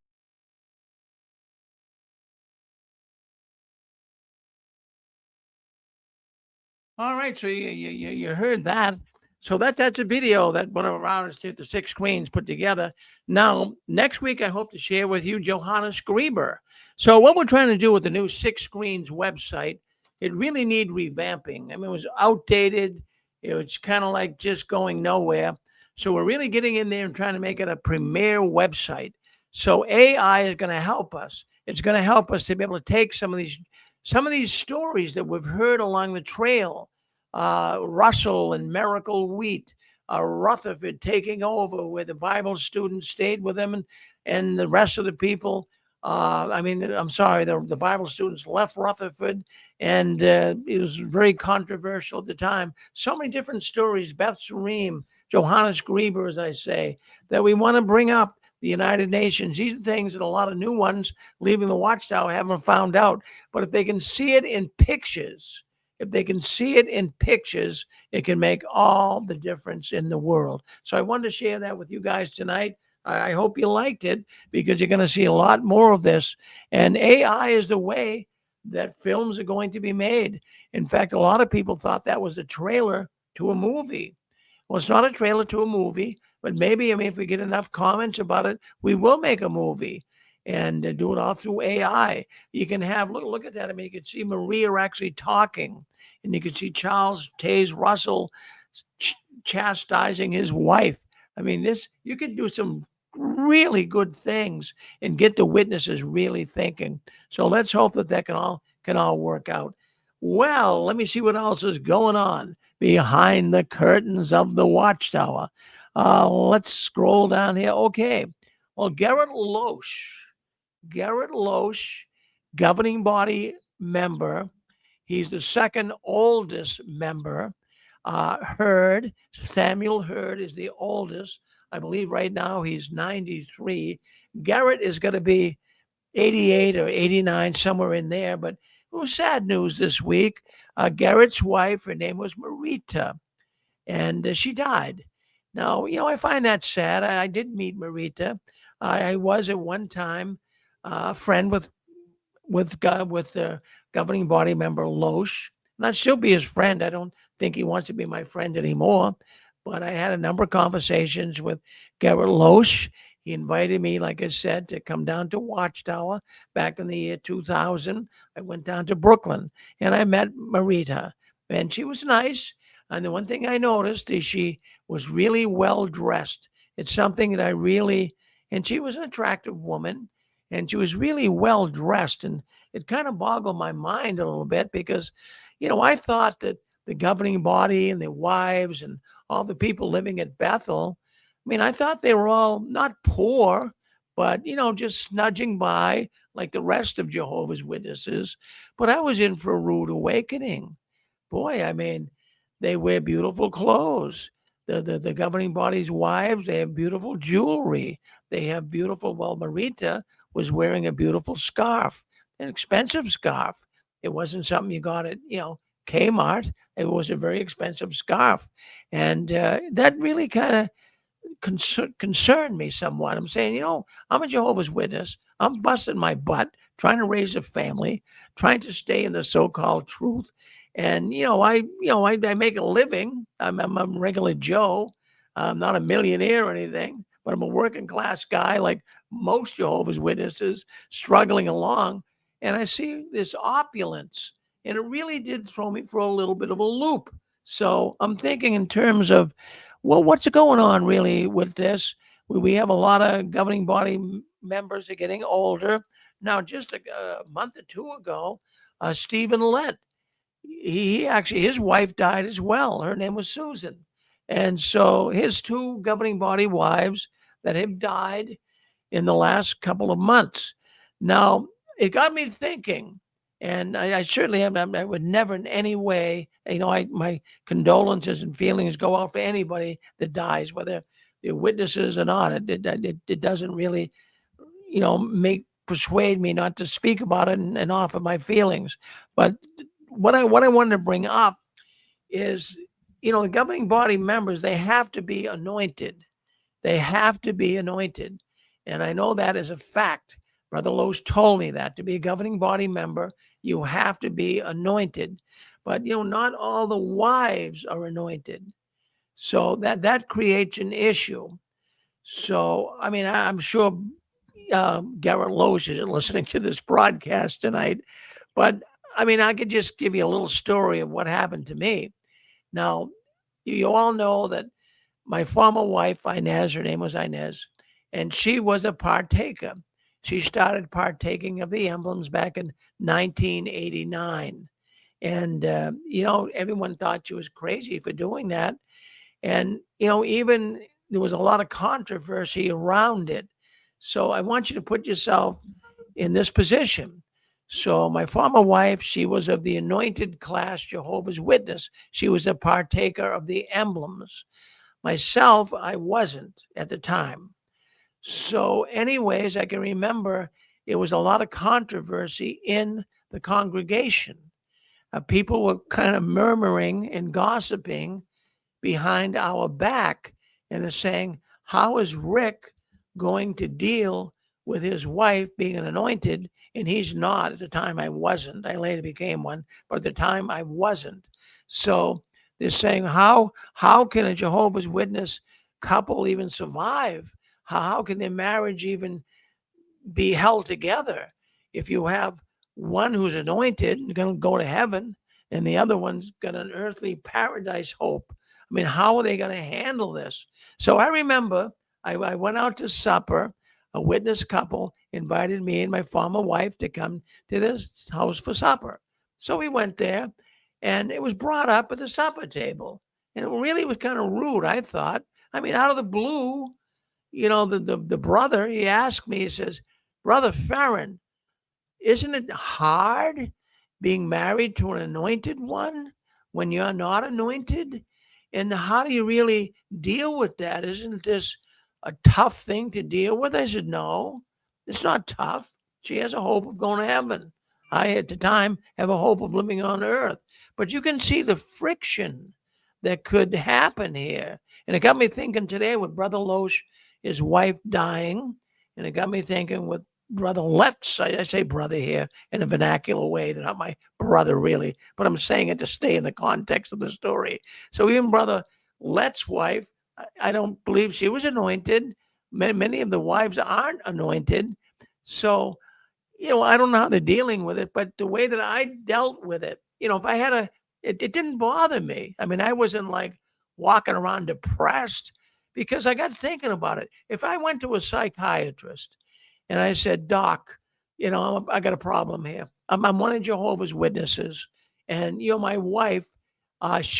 All right, so you heard that. So that's a video that one of our artists here at the Six Screens put together. Now, next week, I hope to share with you Johannes Grieber. So what we're trying to do with the new Six Screens website, it really need revamping. I mean, it was outdated. It was kind of like just going nowhere. So we're really getting in there and trying to make it a premier website. So AI is going to help us. It's going to help us to be able to take some of these stories that we've heard along the trail, Russell and Miracle Wheat, Rutherford taking over, where the Bible students stayed with him, and the rest of the people. I'm sorry, the Bible students left Rutherford, and it was very controversial at the time. So many different stories. Beth Sareem, Johannes Grieber, as I say, that we want to bring up. The United Nations. These are things that a lot of new ones leaving the Watchtower haven't found out. But if they can see it in pictures, it can make all the difference in the world. So I wanted to share that with you guys tonight. I hope you liked it, because you're going to see a lot more of this. And AI is the way that films are going to be made. In fact, a lot of people thought that was a trailer to a movie. Well, it's not a trailer to a movie, but maybe, if we get enough comments about it, we will make a movie and do it all through AI. You can have, look at that. You can see Maria actually talking, and you can see Charles Taze Russell chastising his wife. You can do some really good things and get the witnesses really thinking. So let's hope that can all work out. Well, let me see what else is going on behind the curtains of the Watchtower. Let's scroll down here. Okay. Well, Garrett Loesch, governing body member. He's the second oldest member. Samuel Hurd is the oldest. I believe right now he's 93. Garrett is going to be 88 or 89, somewhere in there. But it was sad news this week. Garrett's wife, her name was Marita, and she died. Now, I find that sad. I did meet Marita. I was at one time a friend with the governing body member Loesch, and I'd still be his friend. I don't think he wants to be my friend anymore, but I had a number of conversations with Garrett Loesch. He invited me, like I said, to come down to Watchtower back in the year 2000. I went down to Brooklyn, and I met Marita, and she was nice. And the one thing I noticed is she was really well dressed. It's something that and she was an attractive woman, and she was really well dressed. And it kind of boggled my mind a little bit, because, I thought that the governing body and the wives and all the people living at Bethel, I thought they were all not poor, but, just snudging by like the rest of Jehovah's Witnesses. But I was in for a rude awakening. Boy, they wear beautiful clothes. The governing body's wives, they have beautiful jewelry. They have Marita was wearing a beautiful scarf, an expensive scarf. It wasn't something you got at, Kmart. It was a very expensive scarf. And that really kind of concerned me somewhat. I'm saying, I'm a Jehovah's Witness. I'm busting my butt, trying to raise a family, trying to stay in the so-called truth. And, I make a living. I'm a regular Joe. I'm not a millionaire or anything, but I'm a working class guy like most Jehovah's Witnesses, struggling along. And I see this opulence, and it really did throw me for a little bit of a loop. So I'm thinking in terms of, well, what's going on really with this? We have a lot of governing body members are getting older. Now, just a month or two ago, Stephen Lett, his wife died as well. Her name was Susan. And so his two governing body wives that have died in the last couple of months. Now, it got me thinking, and I certainly I would never in any way, my condolences and feelings go out for anybody that dies, whether they're witnesses or not. It doesn't really, persuade me not to speak about it and offer my feelings. But what I wanted to bring up is, the governing body members, they have to be anointed. They have to be anointed. And I know that is a fact. Brother Loesch told me that to be a governing body member, you have to be anointed. But, not all the wives are anointed. So that creates an issue. So, I'm sure Garrett Loesch isn't listening to this broadcast tonight, but I could just give you a little story of what happened to me. Now, you all know that my former wife, Inez, her name was Inez, and she was a partaker. She started partaking of the emblems back in 1989. And, everyone thought she was crazy for doing that. And, even there was a lot of controversy around it. So I want you to put yourself in this position. So my former wife, she was of the anointed class Jehovah's Witness. She was a partaker of the emblems. Myself, I wasn't at the time. So anyways, I can remember it was a lot of controversy in the congregation. People were kind of murmuring and gossiping behind our back, and they're saying, how is Rick going to deal with his wife being an anointed? And he's not. At the time, I wasn't. I later became one, but at the time, I wasn't. So they're saying, how can a Jehovah's Witness couple even survive? How can their marriage even be held together if you have one who's anointed and going to go to heaven and the other one's got an earthly paradise hope? I mean, how are they going to handle this? So I remember I went out to supper. A witness couple invited me and my former wife to come to this house for supper. So we went there, and it was brought up at the supper table. And it really was kind of rude, I thought. I mean, out of the blue, the brother, he asked me, he says, Brother Farron, isn't it hard being married to an anointed one when you're not anointed? And how do you really deal with that? Isn't this a tough thing to deal with? I said, no, it's not tough. She has a hope of going to heaven. I, at the time, have a hope of living on earth. But you can see the friction that could happen here. And it got me thinking today with Brother Loesch, his wife dying. And it got me thinking with Brother Let's, I say brother here in a vernacular way. They're not my brother really, but I'm saying it to stay in the context of the story. So even Brother Let's wife, I don't believe she was anointed. Many of the wives aren't anointed. So, I don't know how they're dealing with it, but the way that I dealt with it, if I had it didn't bother me. I mean, I wasn't like walking around depressed because I got thinking about it. If I went to a psychiatrist and I said, Doc, I got a problem here. I'm one of Jehovah's Witnesses. And, my wife,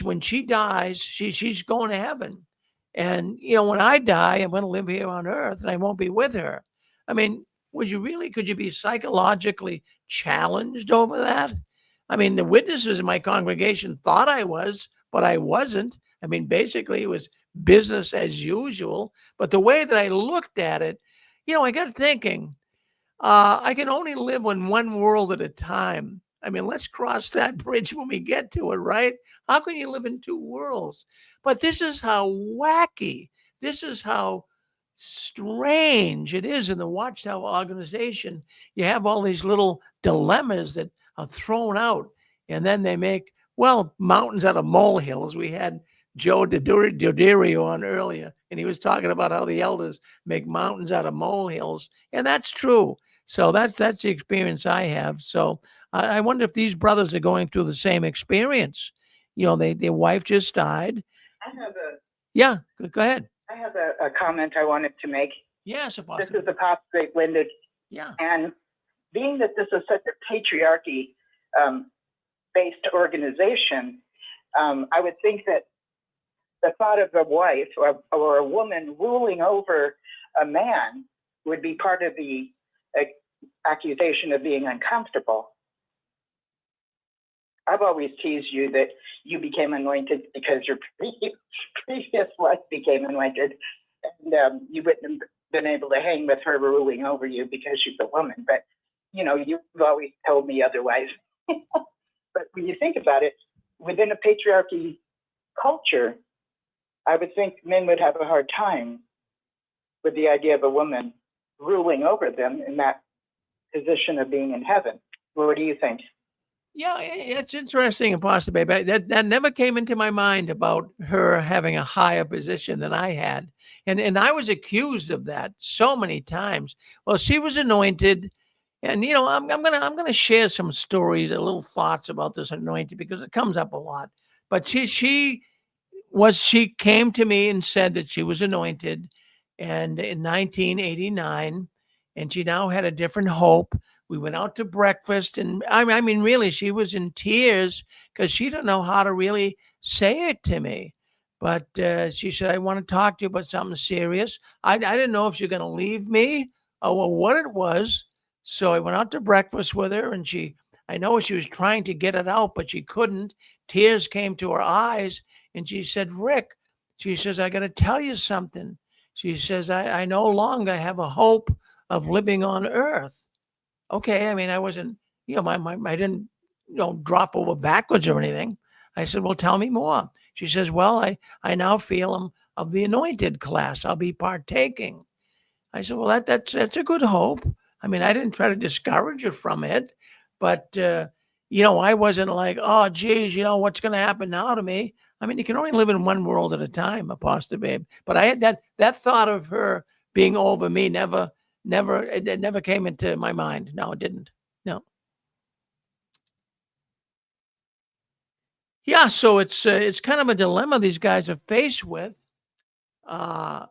when she dies, she's going to heaven. And, when I die, I'm going to live here on earth and I won't be with her. I mean, could you be psychologically challenged over that? I mean, the witnesses in my congregation thought I was, but I wasn't. I mean, basically, it was business as usual. But the way that I looked at it, I got thinking, I can only live in one world at a time. I mean, let's cross that bridge when we get to it, right? How can you live in two worlds? But this is how wacky, this is how strange it is in the Watchtower organization. You have all these little dilemmas that are thrown out, and then they make, mountains out of molehills. We had Joe Doderio on earlier, and he was talking about how the elders make mountains out of molehills, and that's true. So that's the experience I have. So I wonder if these brothers are going through the same experience. Their wife just died. I have a Yeah, go ahead. I have a comment I wanted to make. Yes, This is apostate winded, yeah. and being that this is such a patriarchy based organization, I would think that the thought of a wife or a woman ruling over a man would be part of the accusation of being uncomfortable. I've always teased you that you became anointed because your previous wife became anointed, and you wouldn't have been able to hang with her ruling over you because she's a woman. But, you've always told me otherwise. But when you think about it, within a patriarchy culture, I would think men would have a hard time with the idea of a woman ruling over them in that position of being in heaven. What do you think? Yeah, it's interesting, Apostle Baby. That never came into my mind about her having a higher position than I had, and I was accused of that so many times. Well, she was anointed, and I'm gonna share some stories, little thoughts about this anointing because it comes up a lot. But she came to me and said that she was anointed, and in 1989, and she now had a different hope. We went out to breakfast, and I mean, really, she was in tears because she didn't know how to really say it to me. But she said, I want to talk to you about something serious. I didn't know if she was going to leave me or what it was. So I went out to breakfast with her, and I know she was trying to get it out, but she couldn't. Tears came to her eyes, and she said, Rick, she says, I got to tell you something. She says, I no longer have a hope of living on earth. Okay. I mean, I wasn't, I didn't, drop over backwards or anything. I said, well, tell me more. She says, well, I now feel I'm of the anointed class. I'll be partaking. I said, well, that's a good hope. I mean, I didn't try to discourage her from it, but, I wasn't like, oh, geez, what's going to happen now to me? I mean, you can only live in one world at a time, Apostle Babe. But I had that thought of her being over me it never came into my mind. No, it didn't. No. Yeah, so it's kind of a dilemma these guys are faced with. Uh,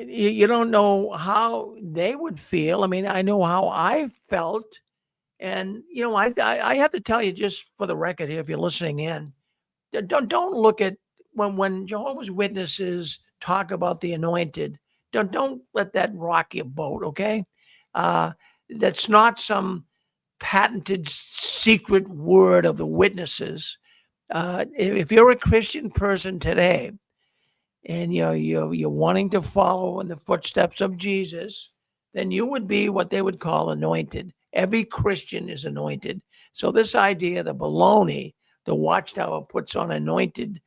you don't know how they would feel. I mean, I know how I felt, and I have to tell you, just for the record here, if you're listening in, don't look at when Jehovah's Witnesses talk about the anointed. Don't let that rock your boat. Okay, that's not some patented secret word of the witnesses. If you're a Christian person today, and you're wanting to follow in the footsteps of Jesus, then you would be what they would call anointed. Every Christian is anointed. So this idea, the baloney, the Watchtower puts on anointed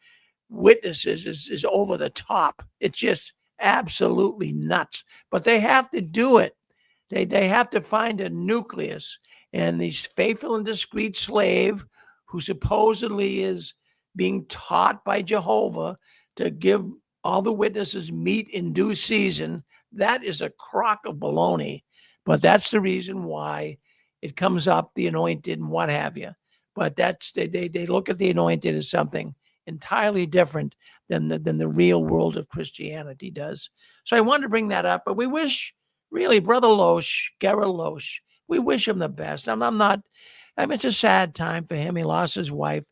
witnesses is over the top. It's just absolutely nuts. But they have to do it. They have to find a nucleus, and this faithful and discreet slave who supposedly is being taught by Jehovah to give all the witnesses meat in due season, that is a crock of baloney. But that's the reason why it comes up, the anointed and what have you. But they look at the anointed as something entirely different than the real world of Christianity does. So I wanted to bring that up, but we wish really Brother Loesch, Gerald Loesch, we wish him the best. I mean, it's a sad time for him. He lost his wife,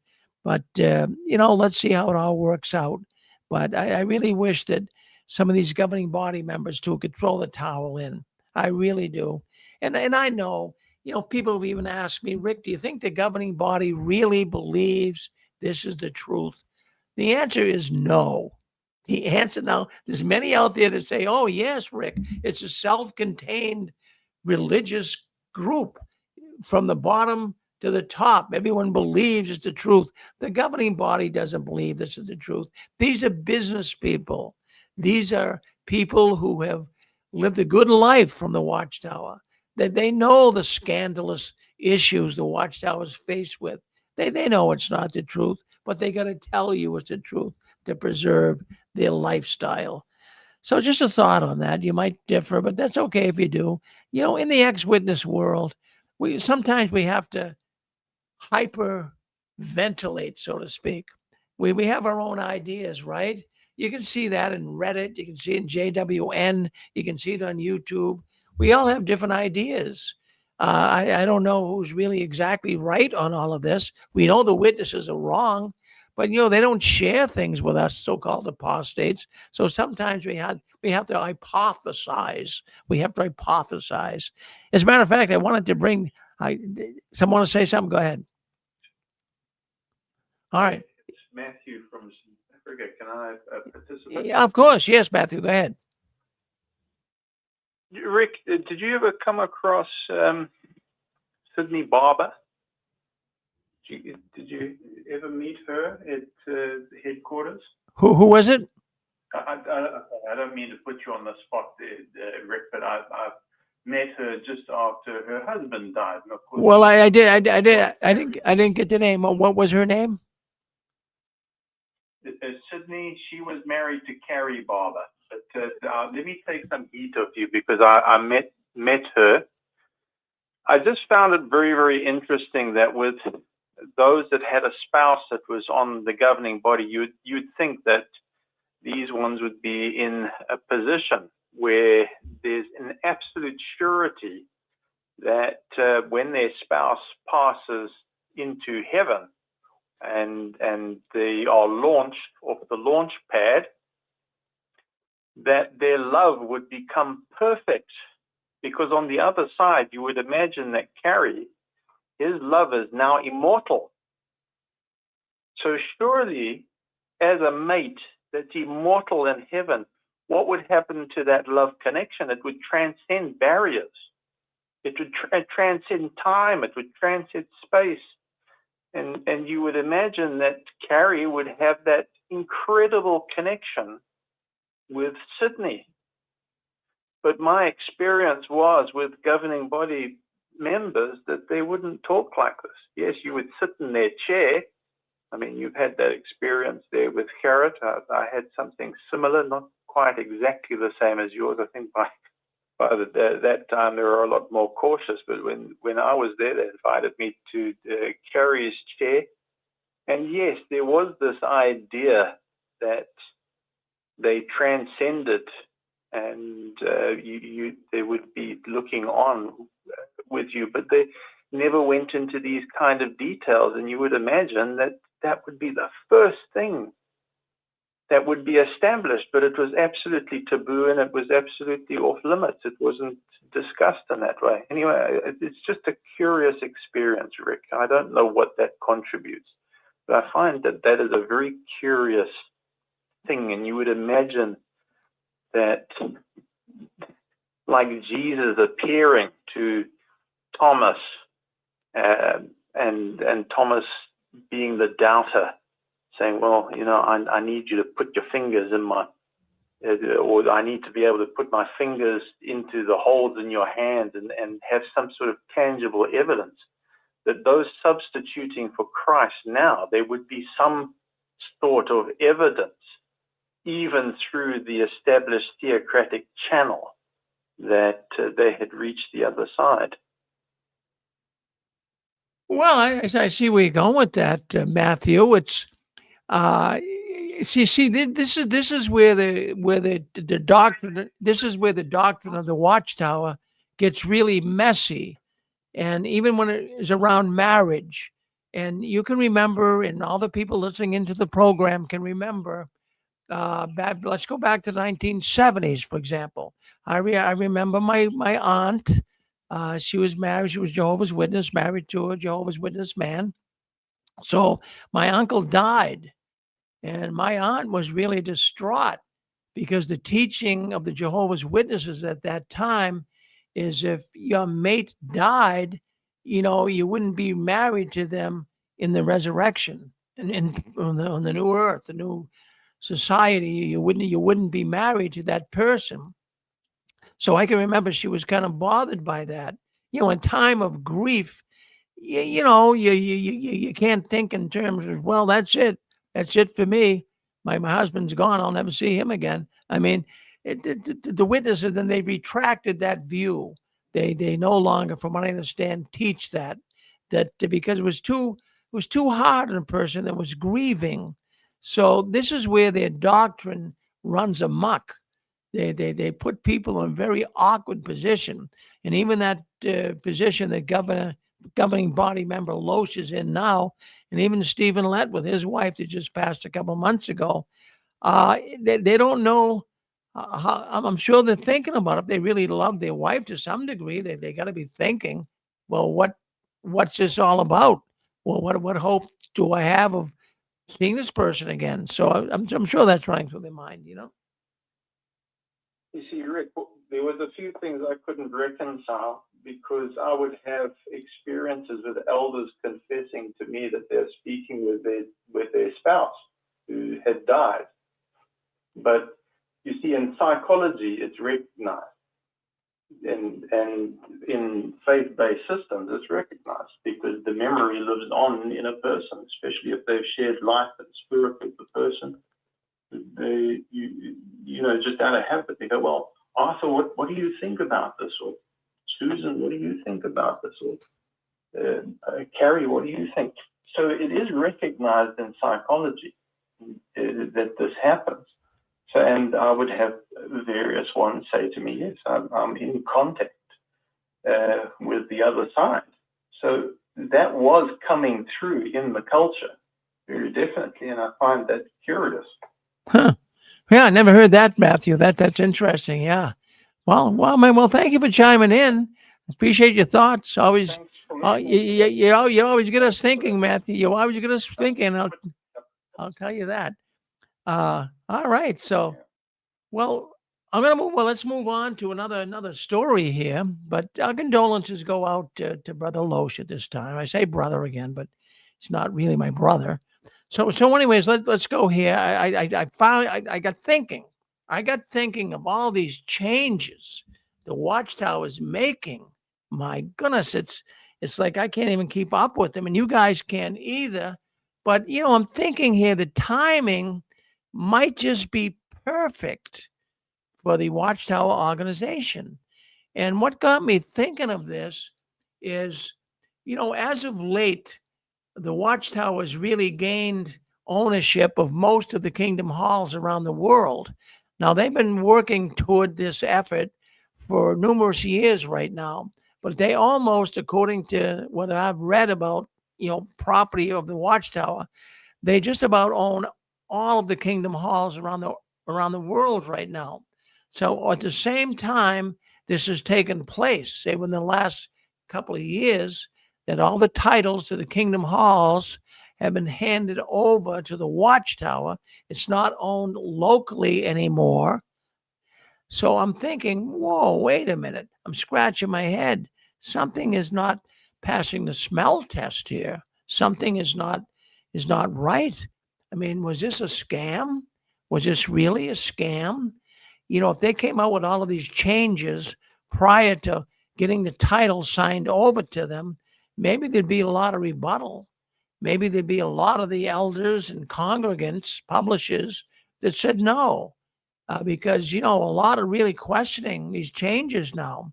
but let's see how it all works out. But I really wish that some of these governing body members too could throw the towel in. I really do. And I know, people have even asked me, Rick, do you think the governing body really believes this is the truth? The answer is no. The answer now, there's many out there that say, oh, yes, Rick, it's a self-contained religious group from the bottom to the top. Everyone believes it's the truth. The governing body doesn't believe this is the truth. These are business people. These are people who have lived a good life from the Watchtower. That they know the scandalous issues the Watchtower is faced with. They know it's not the truth, but they got to tell you it's the truth to preserve their lifestyle. So just a thought on that. You might differ, but that's okay if you do. In the ex-witness world, sometimes we have to hyperventilate, so to speak. We have our own ideas, right? You can see that in Reddit. You can see it in JWN. You can see it on YouTube. We all have different ideas. I don't know who's really exactly right on all of this. We know the witnesses are wrong, but they don't share things with us, so-called apostates. So sometimes we have to hypothesize. We have to hypothesize. As a matter of fact, I wanted to bring. Someone want to say something? Go ahead. All right. It's Matthew from Africa. Can I participate? Yeah, of course. Yes, Matthew. Go ahead. Rick, did you ever come across Sydney Barber? Did you ever meet her at headquarters? Who was it? I don't mean to put you on the spot there, Rick, but I've met her just after her husband died. And of course, well, I did. I didn't get the name. What was her name? Sydney. She was married to Carrie Barber. But let me take some heat of you because I met her. I just found it very, very interesting that with those that had a spouse that was on the governing body, you'd think that these ones would be in a position where there's an absolute surety that when their spouse passes into heaven, and they are launched off the launch pad, that their love would become perfect. Because on the other side, you would imagine that Carrie, his love is now immortal. So surely, as a mate that's immortal in heaven, what would happen to that love connection? It would transcend barriers. It would transcend time. It would transcend space. And you would imagine that Carrie would have that incredible connection with Sydney. But my experience was with governing body members that they wouldn't talk like this. Yes, you would sit in their chair. I mean, you've had that experience there with Garrett. I had something similar, not quite exactly the same as yours. I think by that time they were a lot more cautious. But when I was there, they invited me to Carrie's chair. And yes, there was this idea that they transcended, and they would be looking on with you, but they never went into these kind of details. And you would imagine that that would be the first thing that would be established, but it was absolutely taboo and it was absolutely off limits. It wasn't discussed in that way. Anyway, it's just a curious experience, Rick. I don't know what that contributes, but I find that that is a very curious thing. And you would imagine that, like Jesus appearing to Thomas, and Thomas being the doubter, saying, well, you know, I need you to put your fingers in my, or I need to be able to put my fingers into the holes in your hands and have some sort of tangible evidence that those substituting for Christ now, there would be some sort of evidence, even through the established theocratic channel, that they had reached the other side. Well, I see where you're going with that, Matthew. It's this is where the doctrine, this is where the doctrine of the Watchtower gets really messy, and even when it is around marriage, and you can remember, and all the people listening into the program can remember. Let's go back to the 1970s, for example. I remember my aunt. She was married. She was Jehovah's Witness, married to a Jehovah's Witness man. So my uncle died, and my aunt was really distraught because the teaching of the Jehovah's Witnesses at that time is if your mate died, you know, you wouldn't be married to them in the resurrection and on the new earth, the new society. You wouldn't be married to that person. So I can remember she was kind of bothered by that. You know, in time of grief, you can't think in terms of, well, that's it. That's it for me. My husband's gone. I'll never see him again. I mean, the witnesses, then they retracted that view. They no longer, from what I understand, teach that because it was too hard on a person that was grieving. So this is where their doctrine runs amok. They put people in a very awkward position, and even that position that governing body member Loesch is in now, and even Stephen Lett with his wife that just passed a couple months ago, they don't know how. I'm sure they're thinking about it. If they really love their wife to some degree, they got to be thinking, well, what's this all about? Well, what hope do I have of seeing this person again? So I'm sure that's running through their mind, you know. You see, Rick, there was a few things I couldn't reconcile because I would have experiences with elders confessing to me that they're speaking with their spouse who had died. But you see, in psychology, it's recognized. And in faith-based systems, it's recognized because the memory lives on in a person, especially if they've shared life and spirit with the person. They, just out of habit, they go, well, Arthur, what do you think about this? Or Susan, what do you think about this? Or Carrie, what do you think? So it is recognized in psychology that this happens. So, and I would have various ones say to me, yes, I'm in contact with the other side. So that was coming through in the culture. Very definitely, and I find that curious. Huh. Yeah, I never heard that, Matthew. That's interesting. Yeah. Well, man. Well, thank you for chiming in. Appreciate your thoughts. Always, Thanks for you always get us thinking, Matthew. You always get us thinking. I'll tell you that. All right. So, well, I'm gonna move. Well, let's move on to another story here. But our condolences go out to Brother Loesch at this time. I say brother again, but it's not really my brother. So anyways, let's go here. I got thinking. I got thinking of all these changes the Watchtower is making. My goodness, it's like I can't even keep up with them, and you guys can't either. But I'm thinking here the timing might just be perfect for the Watchtower organization. And what got me thinking of this is, as of late, the Watchtower has really gained ownership of most of the Kingdom Halls around the world. Now, they've been working toward this effort for numerous years right now, but they almost, according to what I've read about, property of the Watchtower, they just about own all of the Kingdom Halls around the world right now. So at the same time, this has taken place, say within the last couple of years, that all the titles to the Kingdom Halls have been handed over to the Watchtower. It's not owned locally anymore. So I'm thinking, whoa, wait a minute. I'm scratching my head. Something is not passing the smell test here. Something is not right. I mean, was this a scam? Was this really a scam? If they came out with all of these changes prior to getting the title signed over to them, maybe there'd be a lot of rebuttal. Maybe there'd be a lot of the elders and congregants, publishers that said no, because, a lot are really questioning these changes now.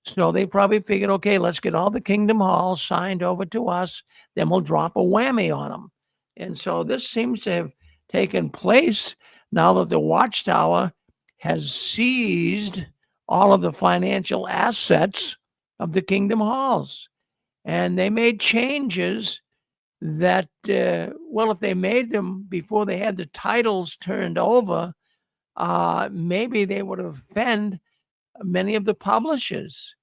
So they probably figured, okay, let's get all the Kingdom Halls signed over to us, then we'll drop a whammy on them. And so this seems to have taken place now that the Watchtower has seized all of the financial assets of the Kingdom Halls. And they made changes that, if they made them before they had the titles turned over, maybe they would have offended many of the publishers.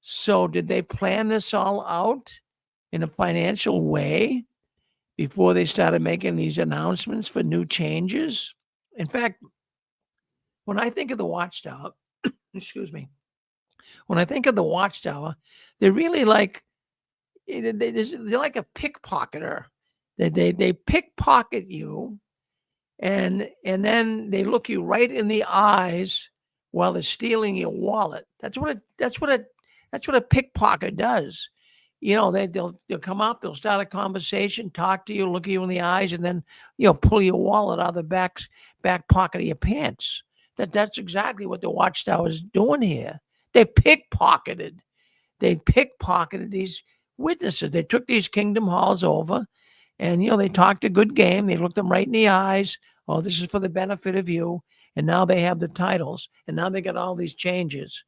So did they plan this all out in a financial way before they started making these announcements for new changes? In fact, when I think of the Watchtower, excuse me, when I think of the Watchtower, they're really like they're like a pickpocketer. They pickpocket you, and then they look you right in the eyes while they're stealing your wallet. That's what a pickpocket does. They'll come up, they'll start a conversation, talk to you, look at you in the eyes, and then pull your wallet out of the back pocket of your pants. That's exactly what the Watchtower is doing here. They pickpocketed these witnesses. They took these Kingdom Halls over, and they talked a good game. They looked them right in the eyes. Oh, this is for the benefit of you. And now they have the titles, and now they got all these changes.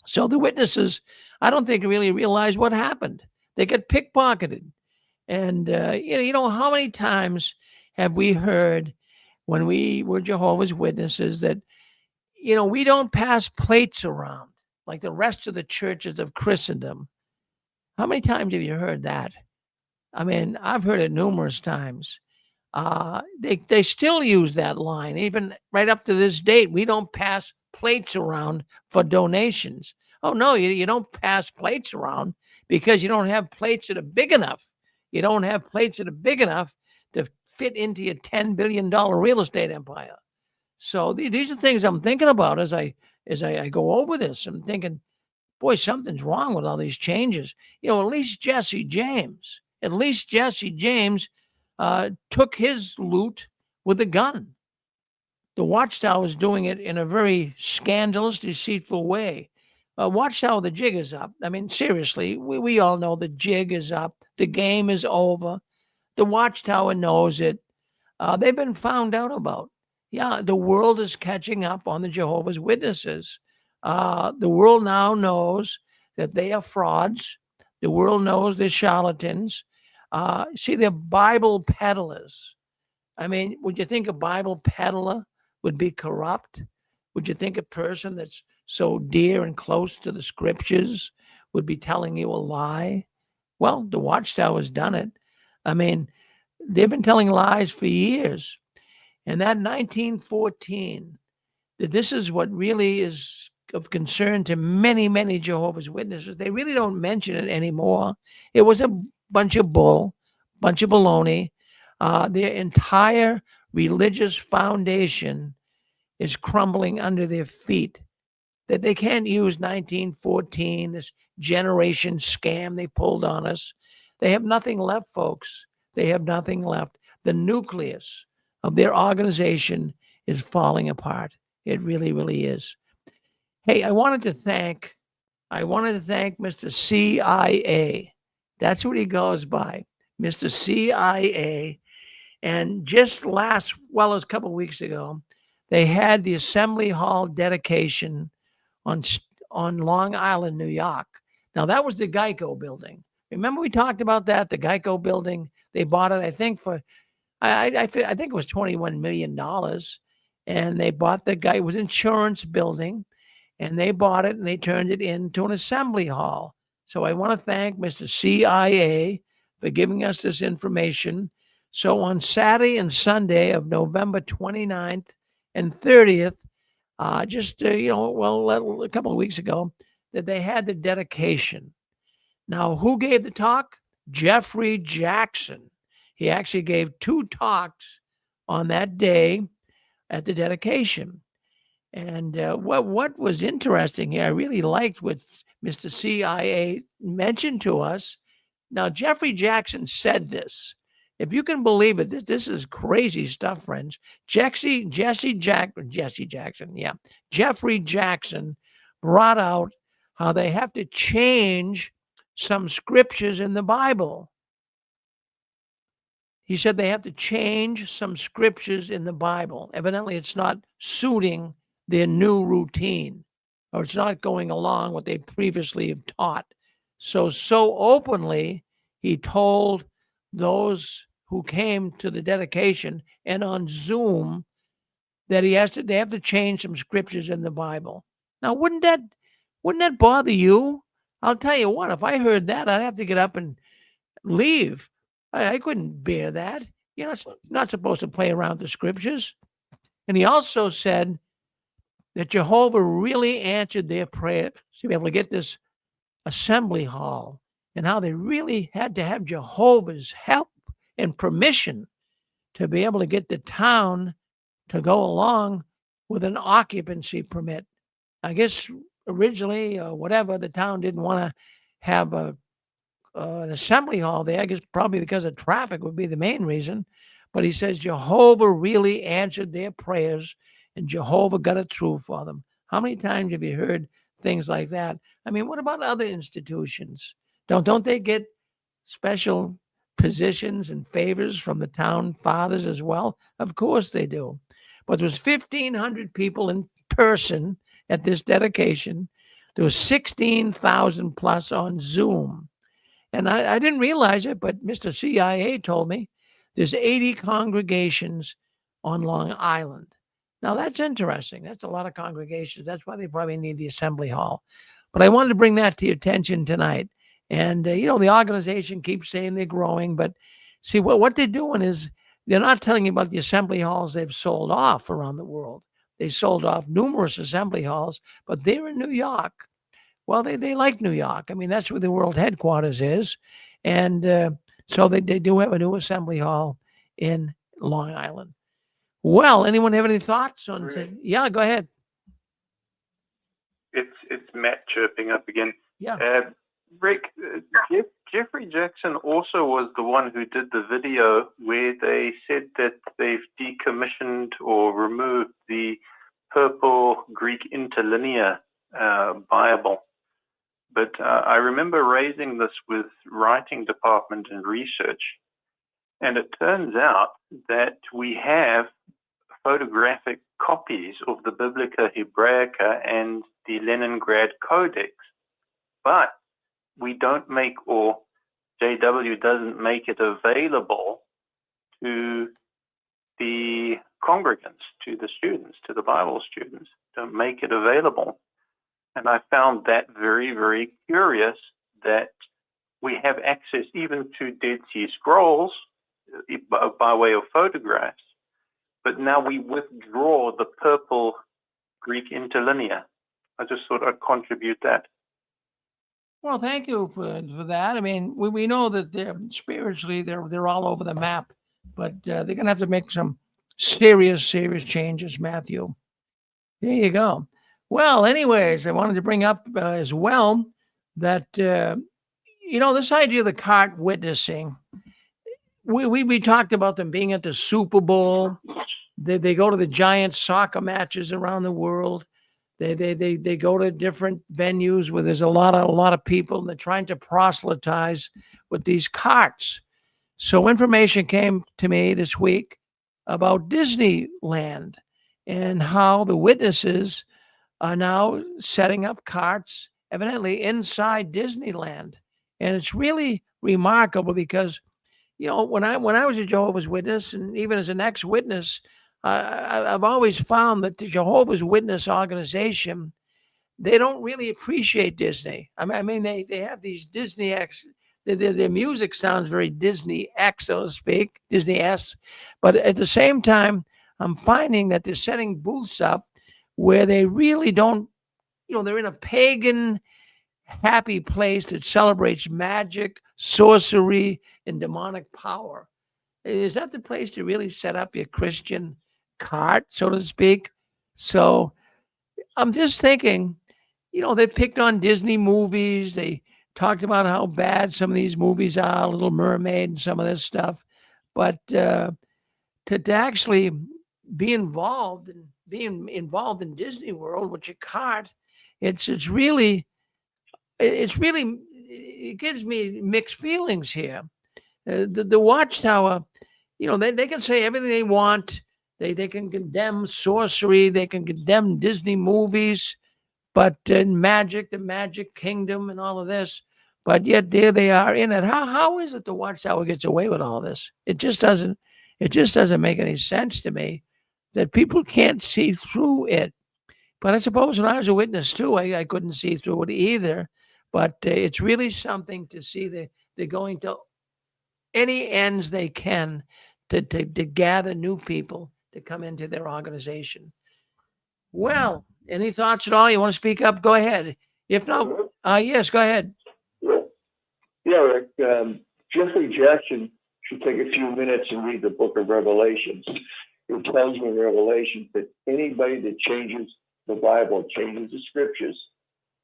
So the witnesses, I don't think really realize what happened. They get pickpocketed. And, how many times have we heard when we were Jehovah's Witnesses that, we don't pass plates around like the rest of the churches of Christendom? How many times have you heard that? I mean, I've heard it numerous times. They still use that line, even right up to this date. We don't pass plates around for donations. Oh, no, you don't pass plates around because you don't have plates that are big enough. You don't have plates that are big enough to fit into your $10 billion real estate empire. So these are things I'm thinking about as I go over this. I'm thinking, boy, something's wrong with all these changes. At least Jesse James took his loot with a gun. The Watchtower is doing it in a very scandalous, deceitful way. Watchtower, the jig is up. I mean, seriously, we all know the jig is up. The game is over. The Watchtower knows it. They've been found out about. Yeah, the world is catching up on the Jehovah's Witnesses. The world now knows that they are frauds. The world knows they're charlatans. See, they're Bible peddlers. I mean, would you think a Bible peddler would be corrupt? Would you think a person that's so dear and close to the scriptures would be telling you a lie? Well, the Watchtower's done it. I mean, they've been telling lies for years. And that 1914, that this is what really is of concern to many, many Jehovah's Witnesses. They really don't mention it anymore. It was a bunch of bull, bunch of baloney. Their entire religious foundation is crumbling under their feet. That they can't use 1914, this generation scam they pulled on us. They have nothing left, folks. They have nothing left. The nucleus of their organization is falling apart. It really, really is. Hey, I wanted to thank Mr. CIA. That's what he goes by, Mr. CIA. And just it was a couple of weeks ago, they had the Assembly Hall dedication on Long Island, New York. Now that was the Geico building. Remember we talked about that, the Geico building. They bought it, I think, for I think it was $21 million. And they bought it was an insurance building, and they bought it and they turned it into an assembly hall. So I want to thank Mr. CIA for giving us this information. So on Saturday and Sunday of November 29th and 30th, a couple of weeks ago, that they had the dedication. Now, who gave the talk? Jeffrey Jackson. He actually gave 2 talks on that day at the dedication. And what was interesting here, I really liked what Mr. CIA mentioned to us. Now, Jeffrey Jackson said this. If you can believe it, this is crazy stuff, friends. Jeffrey Jackson brought out how they have to change some scriptures in the Bible. He said they have to change some scriptures in the Bible. Evidently, it's not suiting their new routine, or it's not going along what they previously have taught. So openly, he told those who came to the dedication and on Zoom that they have to change some scriptures in the Bible. Now, wouldn't that bother you? I'll tell you what, if I heard that, I'd have to get up and leave. I couldn't bear that. You're not supposed to play around with the scriptures. And he also said that Jehovah really answered their prayer to be able to get this assembly hall, and how they really had to have Jehovah's help and permission to be able to get the town to go along with an occupancy permit. I guess originally, the town didn't want to have an assembly hall there. I guess probably because of traffic would be the main reason. But he says Jehovah really answered their prayers, and Jehovah got it through for them. How many times have you heard things like that? I mean, what about other institutions? Don't they get special positions and favors from the town fathers as well? Of course they do. But there was 1,500 people in person at this dedication. There was 16,000 plus on Zoom. And I didn't realize it, but Mr. CIA told me there's 80 congregations on Long Island. Now, that's interesting. That's a lot of congregations. That's why they probably need the assembly hall. But I wanted to bring that to your attention tonight. And, the organization keeps saying they're growing. But see, what they're doing is they're not telling you about the assembly halls they've sold off around the world. They sold off numerous assembly halls, but they're in New York. Well, they like New York. I mean, that's where the world headquarters is. And so they do have a new assembly hall in Long Island. Well, anyone have any thoughts on? Rick. Yeah, go ahead. It's Matt chirping up again. Yeah. Rick, Jeffrey Jackson also was the one who did the video where they said that they've decommissioned or removed the purple Greek interlinear Bible. But I remember raising this with writing department and research, and it turns out that we have photographic copies of the Biblica Hebraica and the Leningrad Codex, but we don't make or JW doesn't make it available to the congregants, to the students, to the Bible students. Don't make it available. And I found that very, very curious that we have access even to Dead Sea Scrolls by way of photographs, but now we withdraw the purple Greek interlinear. I just thought I'd contribute that. Well, thank you for that. I mean, we know that they're spiritually they're all over the map, but they're going to have to make some serious changes, Matthew. There you go. Well, anyways, I wanted to bring up as well that this idea of the cart witnessing. We talked about them being at the Super Bowl. They go to the giant soccer matches around the world. They go to different venues where there's a lot of people, and they're trying to proselytize with these carts. So information came to me this week about Disneyland and how the witnesses are now setting up carts, evidently inside Disneyland, and it's really remarkable because when I was a Jehovah's Witness, and even as an ex-witness, I've always found that the Jehovah's Witness organization, they don't really appreciate Disney. I mean, they have these Disney X. Their music sounds very Disney X, so to speak, Disney S. But at the same time, I'm finding that they're setting booths up where they really don't, they're in a pagan, happy place that celebrates magic, sorcery, and demonic power. Is that the place to really set up your Christian cart, so to speak? So I'm just thinking, they picked on Disney movies. They talked about how bad some of these movies are, Little Mermaid and some of this stuff. But to actually be involved in Disney World with your cart, it gives me mixed feelings here. The Watchtower, they can say everything they want. They can condemn sorcery. They can condemn Disney movies, but the Magic Kingdom and all of this. But yet there they are in it. How is it the Watchtower gets away with all this? It just doesn't make any sense to me that people can't see through it. But I suppose when I was a witness too, I couldn't see through it either. But it's really something to see that they're going to any ends they can to gather new people to come into their organization. Well, any thoughts at all? You want to speak up? Go ahead. If not, yes, go ahead. Yeah, Rick. Jeffrey Jackson should take a few minutes and read the book of Revelations. It tells you in Revelation that anybody that changes the Bible, changes the scriptures,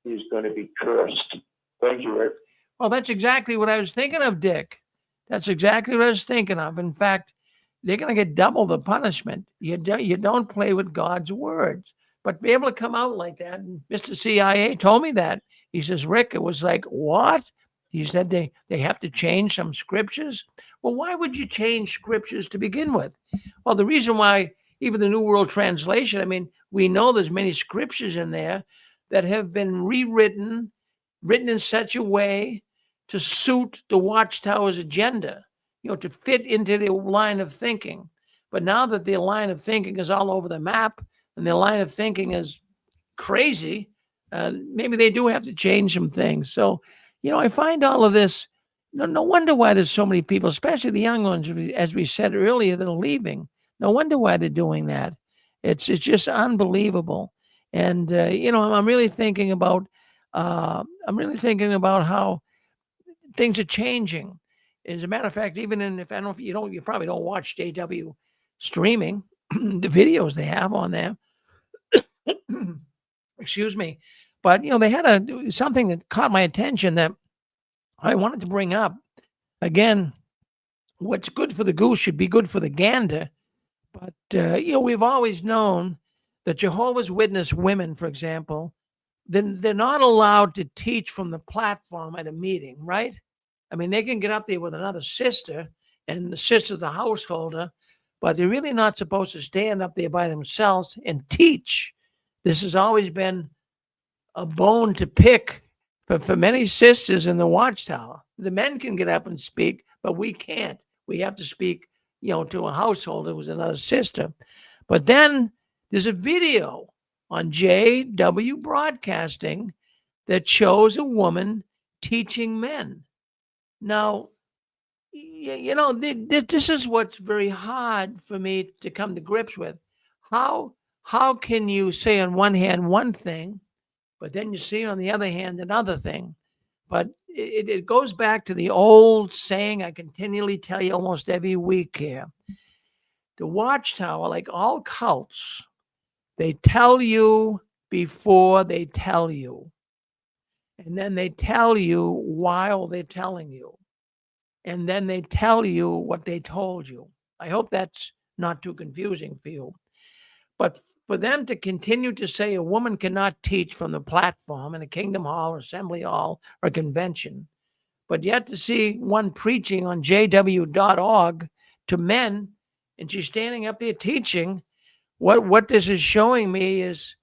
is going to be cursed. Thank you, Rick. Well, that's exactly what I was thinking of, Dick. That's exactly what I was thinking of. In fact, they're going to get double the punishment. You don't play with God's words. But be able to come out like that, and Mr. CIA told me that. He says, Rick, it was like, what? He said they have to change some scriptures. Well, why would you change scriptures to begin with? Well, the reason why, even the New World Translation, I mean, we know there's many scriptures in there that have been written in such a way to suit the Watchtower's agenda, to fit into their line of thinking. But now that their line of thinking is all over the map and their line of thinking is crazy, maybe they do have to change some things. So, I find all of this, no wonder why there's so many people, especially the young ones, as we said earlier, that are leaving. No wonder why they're doing that. It's just unbelievable. And, I'm really thinking about how things are changing. As a matter of fact, even you probably don't watch JW streaming, the videos they have on there. Excuse me. But, they had something that caught my attention that I wanted to bring up. Again, what's good for the goose should be good for the gander. But, we've always known that Jehovah's Witness women, for example, they're not allowed to teach from the platform at a meeting, right? I mean, they can get up there with another sister, and the sister's the householder, but they're really not supposed to stand up there by themselves and teach. This has always been a bone to pick for many sisters in the Watchtower. The men can get up and speak, but we can't. We have to speak, to a household who was another sister. But then there's a video on JW Broadcasting that shows a woman teaching men. Now, this is what's very hard for me to come to grips with. How can you say on one hand one thing, but then you see on the other hand another thing? But it goes back to the old saying I continually tell you almost every week here. The Watchtower, like all cults, they tell you before they tell you. And then they tell you while they're telling you. And then they tell you what they told you. I hope that's not too confusing for you. But for them to continue to say a woman cannot teach from the platform in a Kingdom Hall or Assembly Hall or convention, but yet to see one preaching on jw.org to men, and she's standing up there teaching, what this is showing me is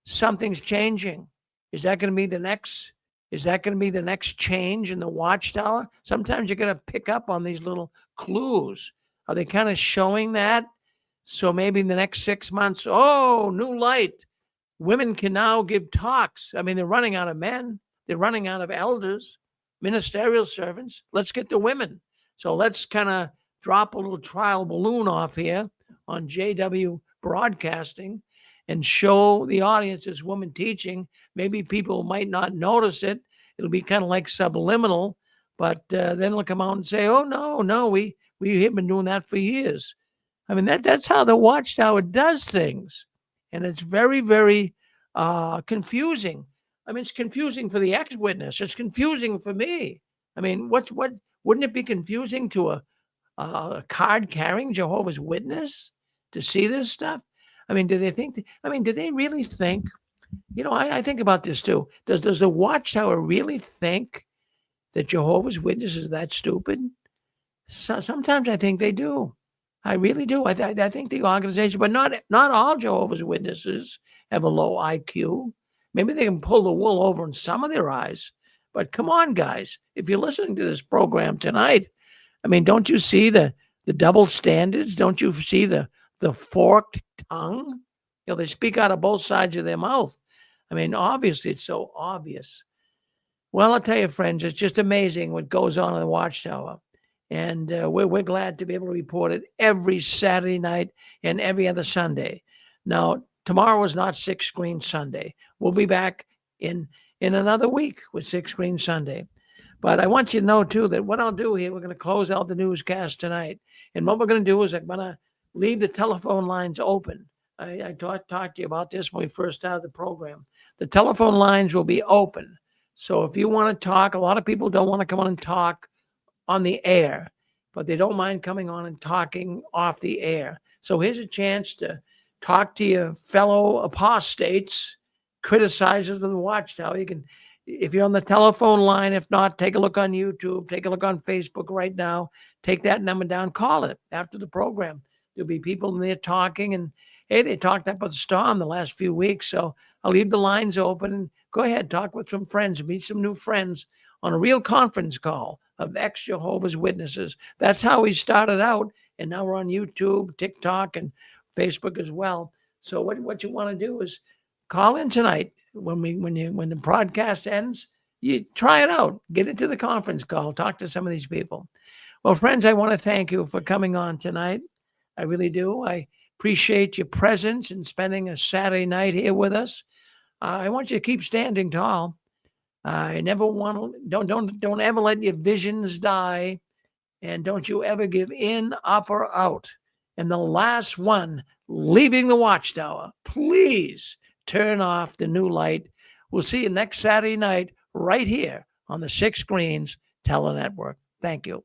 something's changing. Is that going to be the next? Is that going to be the next change in the Watchtower? Sometimes you're going to pick up on these little clues. Are they kind of showing that? So maybe in the next 6 months, new light. Women can now give talks. I mean, they're running out of men. They're running out of elders, ministerial servants. Let's get the women. So let's kind of drop a little trial balloon off here on JW Broadcasting and show the audience this woman teaching. Maybe people might not notice it. It'll be kind of like subliminal, but then they'll come out and say, oh, no, we have been doing that for years. I mean, that's how the Watchtower does things. And it's very, very confusing. I mean, it's confusing for the ex-witness. It's confusing for me. I mean, wouldn't it be confusing to a card-carrying Jehovah's Witness to see this stuff? I mean, do they really think, I think about this too. Does the Watchtower really think that Jehovah's Witnesses are that stupid? So, sometimes I think they do. I really do. I think the organization, but not all Jehovah's Witnesses have a low IQ. Maybe they can pull the wool over in some of their eyes. But come on, guys, if you're listening to this program tonight, I mean, don't you see the double standards? Don't you see the forked tongue? They speak out of both sides of their mouth. I mean, obviously, it's so obvious. Well, I'll tell you, friends, it's just amazing what goes on in the Watchtower. And we're glad to be able to report it every Saturday night and every other Sunday. Now, tomorrow is not Six Screen Sunday. We'll be back in another week with Six Screen Sunday. But I want you to know, too, that what I'll do here, we're going to close out the newscast tonight. And what we're going to do is I'm going to leave the telephone lines open. I talked to you about this when we first started the program. The telephone lines will be open. So if you want to talk, a lot of people don't want to come on and talk on the air, but they don't mind coming on and talking off the air. So here's a chance to talk to your fellow apostates, criticizers of the Watchtower. You can, if you're on the telephone line, if not, take a look on YouTube, take a look on Facebook right now, take that number down, call it after the program. There'll be people in there talking, and hey, they talked about the storm the last few weeks. So I'll leave the lines open and go ahead, talk with some friends, meet some new friends on a real conference call of ex-Jehovah's Witnesses. That's how we started out, and now we're on YouTube, TikTok, and Facebook as well. So what you want to do is call in tonight when the broadcast ends. You try it out, get into the conference call, talk to some of these people. Well, friends, I want to thank you for coming on tonight. I really do. I appreciate your presence and spending a Saturday night here with us. I want you to keep standing tall. I never want to, don't ever let your visions die, and don't you ever give in, up, or out. And the last one, leaving the Watchtower, please turn off the new light. We'll see you next Saturday night right here on the Six Screens Tele Network. Thank you.